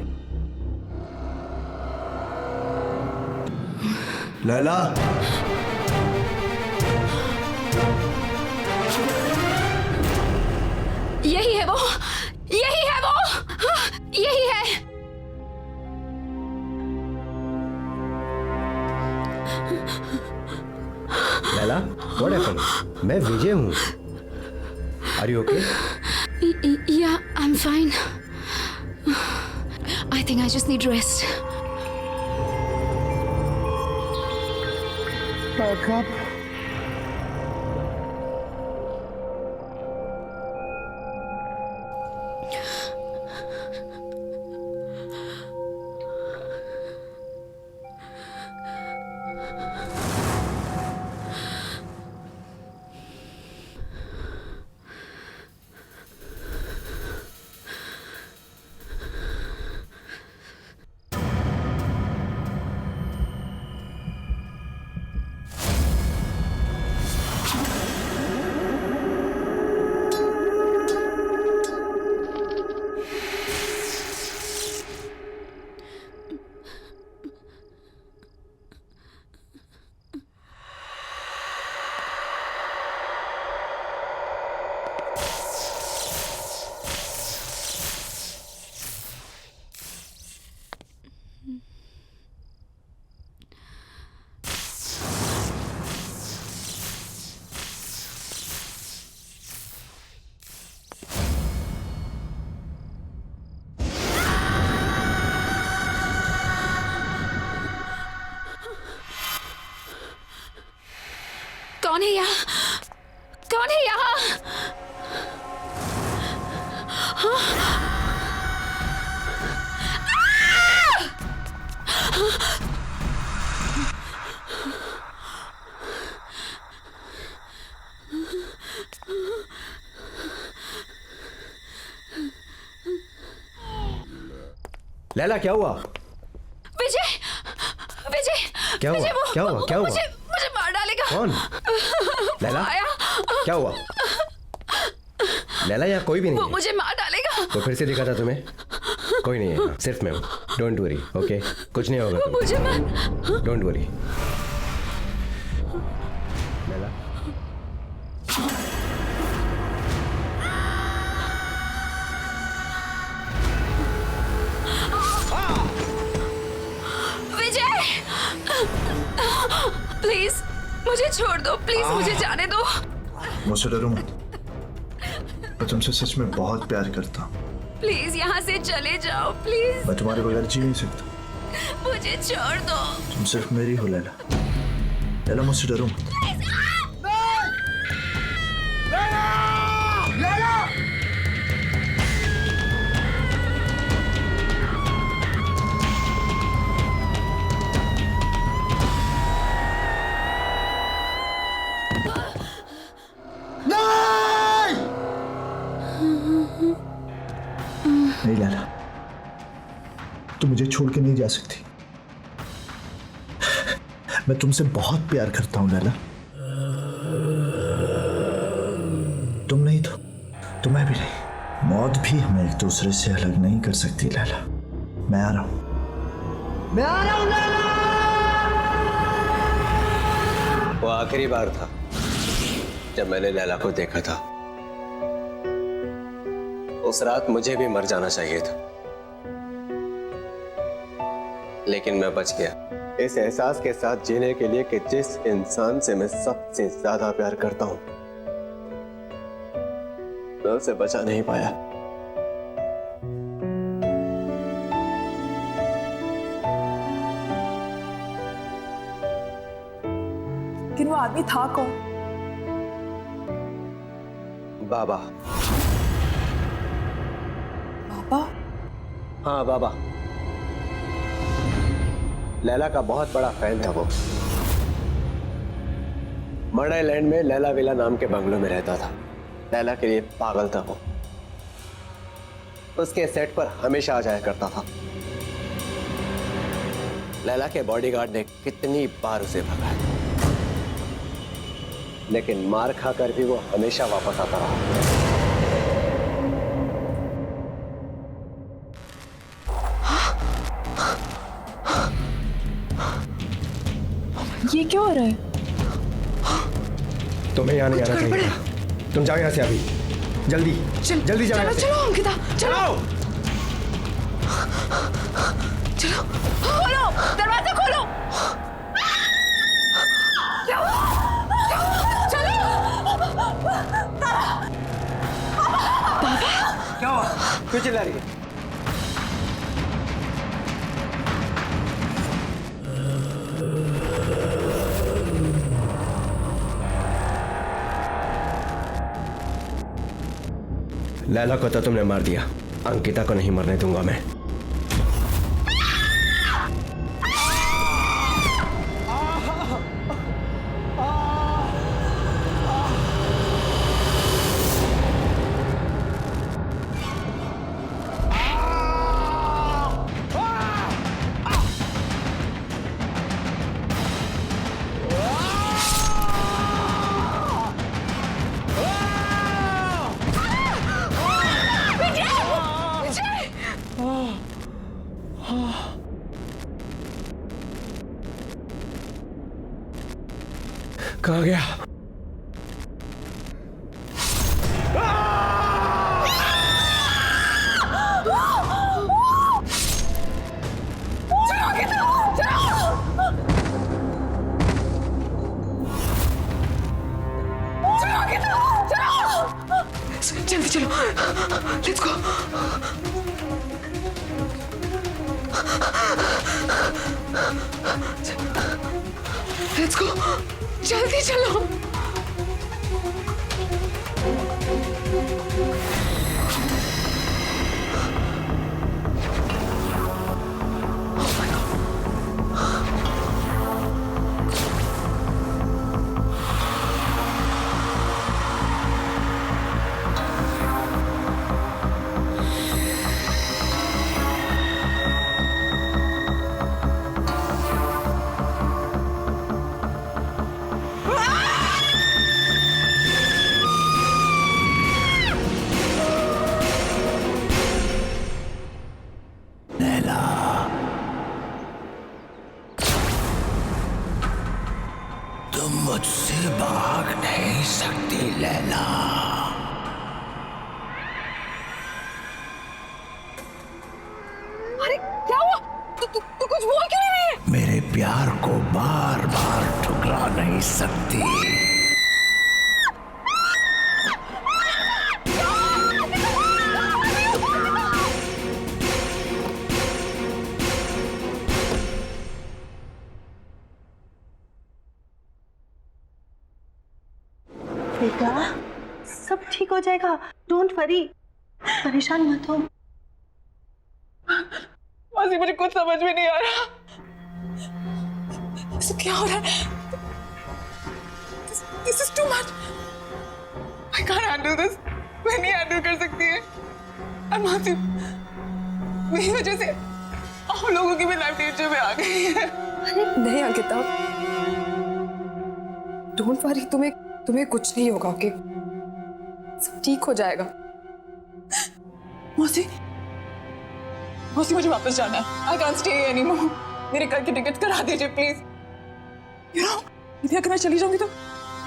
लैला, यही है वो, यही है वो, यही है। Laila, what happened? मैं विजय हूँ। Are you okay? Yeah, I'm fine. I think I just need rest. Back up. कौन है यहाँ? कौन है यहाँ? लैला, क्या हुआ? विजय, विजय, क्या हुआ? विजय, क्या हुआ? क्या हुआ? मुझे मार डालेगा। कौन? लैला, आया। क्या हुआ? लैला, यहाँ कोई भी नहीं वो है। मुझे मार डालेगा। तो फिर से दिखा था तुम्हें? कोई नहीं है, सिर्फ मैं हूँ। Don't worry, okay? कुछ नहीं होगा वो तुम्हें। मुझे मार। Don't worry. Laila, Vijay, please मुझे छोड़ दो, प्लीज मुझे जाने दो। मुझसे डरो मत, मैं तुमसे सच में बहुत प्यार करता हूँ। प्लीज यहाँ से चले जाओ, प्लीज। मैं तुम्हारे बगैर जी नहीं सकता। मुझे छोड़ दो। तुम सिर्फ मेरी हो लैला। लैला, मुझसे डरो मत। नहीं लैला, तुम मुझे छोड़ के नहीं जा सकती। मैं तुमसे बहुत प्यार करता हूं लैला। तुम नहीं तो मैं भी नहीं। मौत भी हमें एक दूसरे से अलग नहीं कर सकती लैला। मैं आ रहा हूं। मैं आ रहा हूं लैला। वो आखिरी बार था जब मैंने लैला को देखा था। उस रात मुझे भी मर जाना चाहिए था, लेकिन मैं बच गया इस एहसास के साथ जीने के लिए कि जिस इंसान से मैं सबसे ज्यादा प्यार करता हूं, मैं उसे बचा नहीं पाया। लेकिन वो आदमी था कौन? बाबा। बाबा? हाँ बाबा। लैला का बहुत बड़ा फैन था वो। मर्ड आइलैंड में लैला विला नाम के बंगलों में रहता था। लैला के लिए पागल था वो। उसके सेट पर हमेशा आ जाया करता था। लैला के बॉडीगार्ड ने कितनी बार उसे भगाया, लेकिन मार खाकर भी वो हमेशा वापस आता रहा। ये क्या हो रहा है? तुम्हें यहाँ नहीं आना चाहिए। तुम जाओ यहाँ से अभी, जल्दी जल्दी जाओ। चलो अंकिता, चलो चलो, खोलो दरवाजा, खोलो। क्या हुआ? चलो। क्या हुआ? क्यों चिल्ला रही है? लैला को तो तुमने मार दिया, अंकिता को नहीं मरने दूंगा मैं। कहाँ गया? जल्दी चलो, लेट्स गो। लेट्स गो, जल्दी चलो। तुम मुझसे भाग नहीं सकती लैला। अरे क्या हुआ? तू कुछ बोल क्यों नहीं रही है? मेरे प्यार को बार बार ठुकरा नहीं सकती। बेटा सब ठीक हो जाएगा, डोंट वरी, परेशान मत हो। मासी मुझे कुछ समझ में नहीं आ रहा। सब क्या हो रहा है? This is too much. I can't handle this. मैं नहीं हैंडल कर सकती है। और मासी मेरी वजह से आप लोगों की भी लाइफ डेंजर में आ गई है। नहीं अंकिता, डोंट वरी, तुम्हें कुछ नहीं होगा, ओके? सब ठीक हो जाएगा। मौसी मुझे वापस जाना है। I can't stay here anymore. मेरे कल की टिकट करा दीजिए प्लीज। यू नो, अगर मैं चली जाऊंगी तो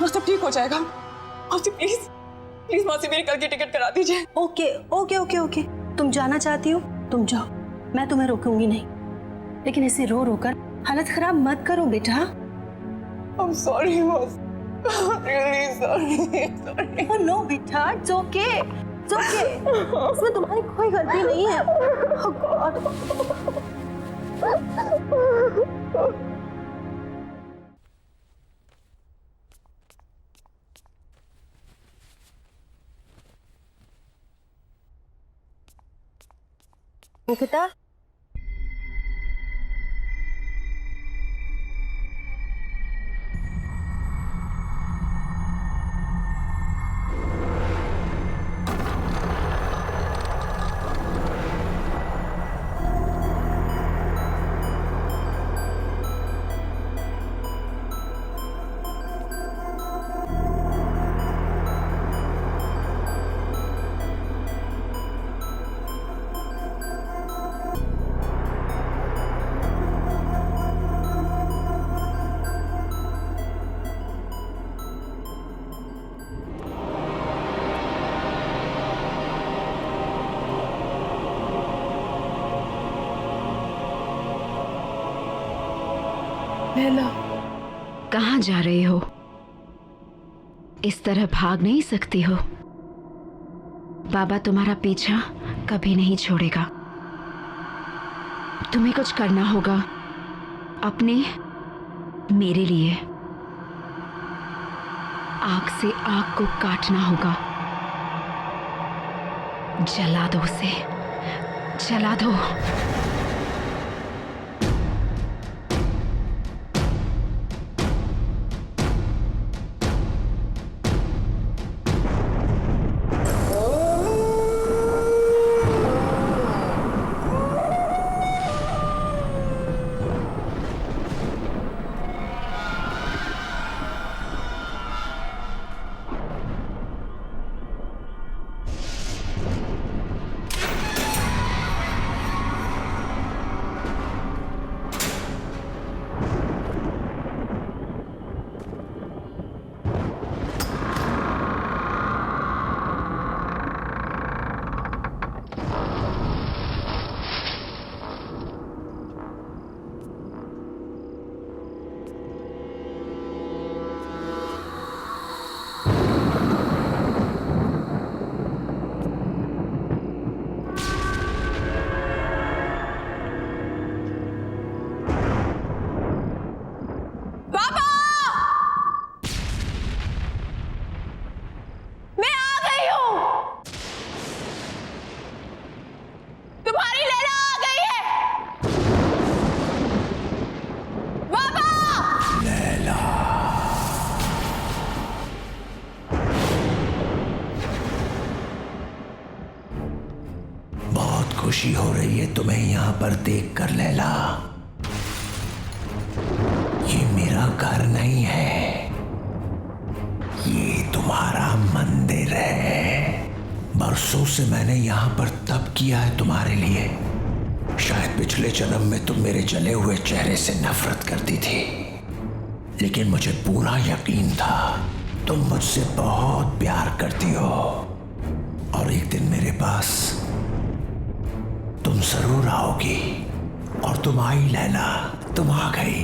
सब ठीक हो जाएगा। मौसी प्लीज मौसी मेरी कल की टिकट करा दीजिए। ओके ओके ओके ओके, तुम जाना चाहती हो तुम जाओ, मैं तुम्हें रोकूंगी नहीं, लेकिन ऐसे रो रो कर हालत खराब मत करो बेटा। I'm sorry मौसी, really sorry। Oh no बेटा, it's okay, it's okay। इसमें तुम्हारी कोई गलती नहीं है। Oh God। अंकिता, लैला, कहाँ जा रही हो? इस तरह भाग नहीं सकती हो। बाबा तुम्हारा पीछा कभी नहीं छोड़ेगा। तुम्हें कुछ करना होगा अपने, मेरे लिए। आग से आग को काटना होगा। जला दो उसे, जला दो। खुशी हो रही है तुम्हें यहाँ पर देखकर लैला। ये मेरा घर नहीं है, ये तुम्हारा मंदिर है। बरसों से मैंने यहाँ पर तप किया है तुम्हारे लिए। शायद पिछले जन्म में तुम मेरे जले हुए चेहरे से नफरत करती थी, लेकिन मुझे पूरा यकीन था तुम मुझसे बहुत प्यार करती हो। और एक दिन मेरे पास तुम जरूर आओगी। और तुम आई लैला, तुम आ गई।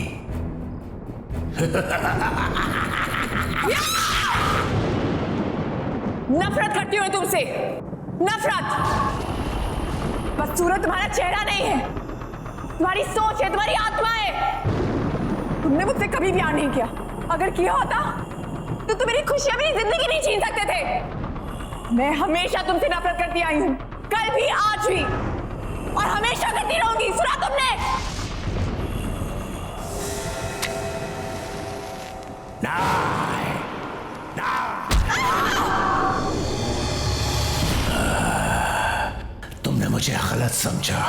नफरत करती हूँ तुमसे, नफरत। बस सूरज तुम्हारा चेहरा नहीं है, तुम्हारी सोच है, तुम्हारी आत्मा है। तुमने मुझसे कभी प्यार नहीं किया। अगर किया होता तो तुम मेरी खुशियां, मेरी जिंदगी नहीं छीन सकते थे। मैं हमेशा तुमसे नफरत करती आई हूं, कल भी, आज भी, और हमेशा करती रहूंगी। सुना तुमने? तुमने मुझे गलत समझा।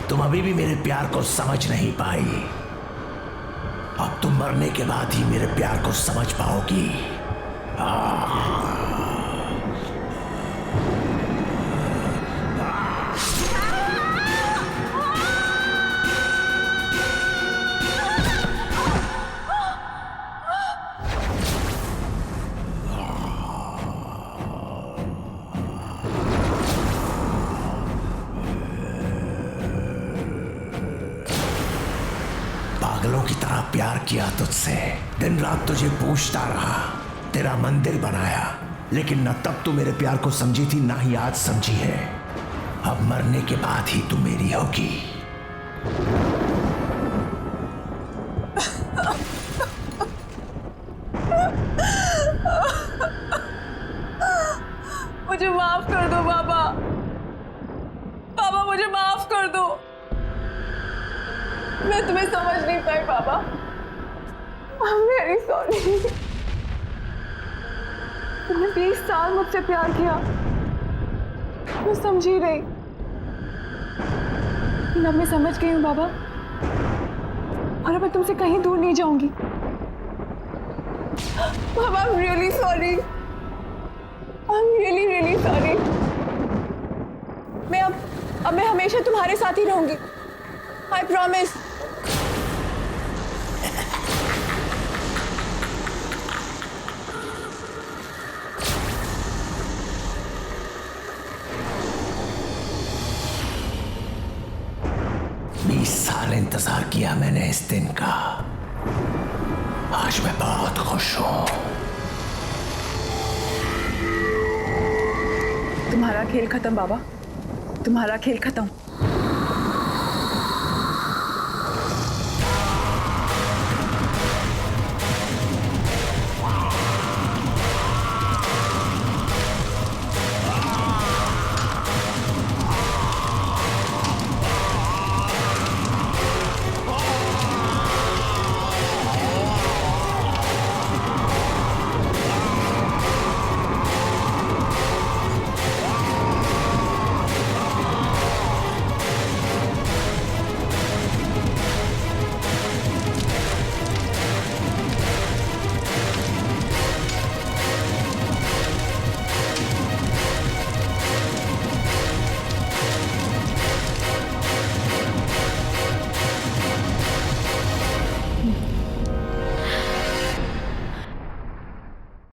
तुम अभी भी मेरे प्यार को समझ नहीं पाई। अब तुम मरने के बाद ही मेरे प्यार को समझ पाओगी। पागलों की तरह प्यार किया तुझसे, दिन रात तुझे पूछता रहा, तेरा मंदिर बनाया, लेकिन न तब तू मेरे प्यार को समझी थी, ना ही आज समझी है। अब मरने के बाद ही तू मेरी होगी। मुझे माफ कर दो बाबा। बाबा मुझे माफ कर दो। I'm very sorry. तुमने 20 साल मुझसे प्यार किया, मैं समझी रही, लेकिन अब मैं समझ गई हूँ बाबा, और अब मैं तुमसे कहीं दूर नहीं जाऊंगी। बाबा, I'm really sorry. I'm really, really sorry. अब मैं हमेशा तुम्हारे साथ ही रहूंगी। I promise. साल इंतजार किया मैंने इस दिन का। आज मैं बहुत खुश हूं। तुम्हारा खेल खत्म बाबा, तुम्हारा खेल खत्म।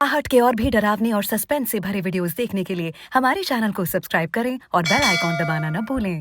आहट के और भी डरावने और सस्पेंस से भरे वीडियोस देखने के लिए हमारे चैनल को सब्सक्राइब करें और बेल आइकॉन दबाना न भूलें।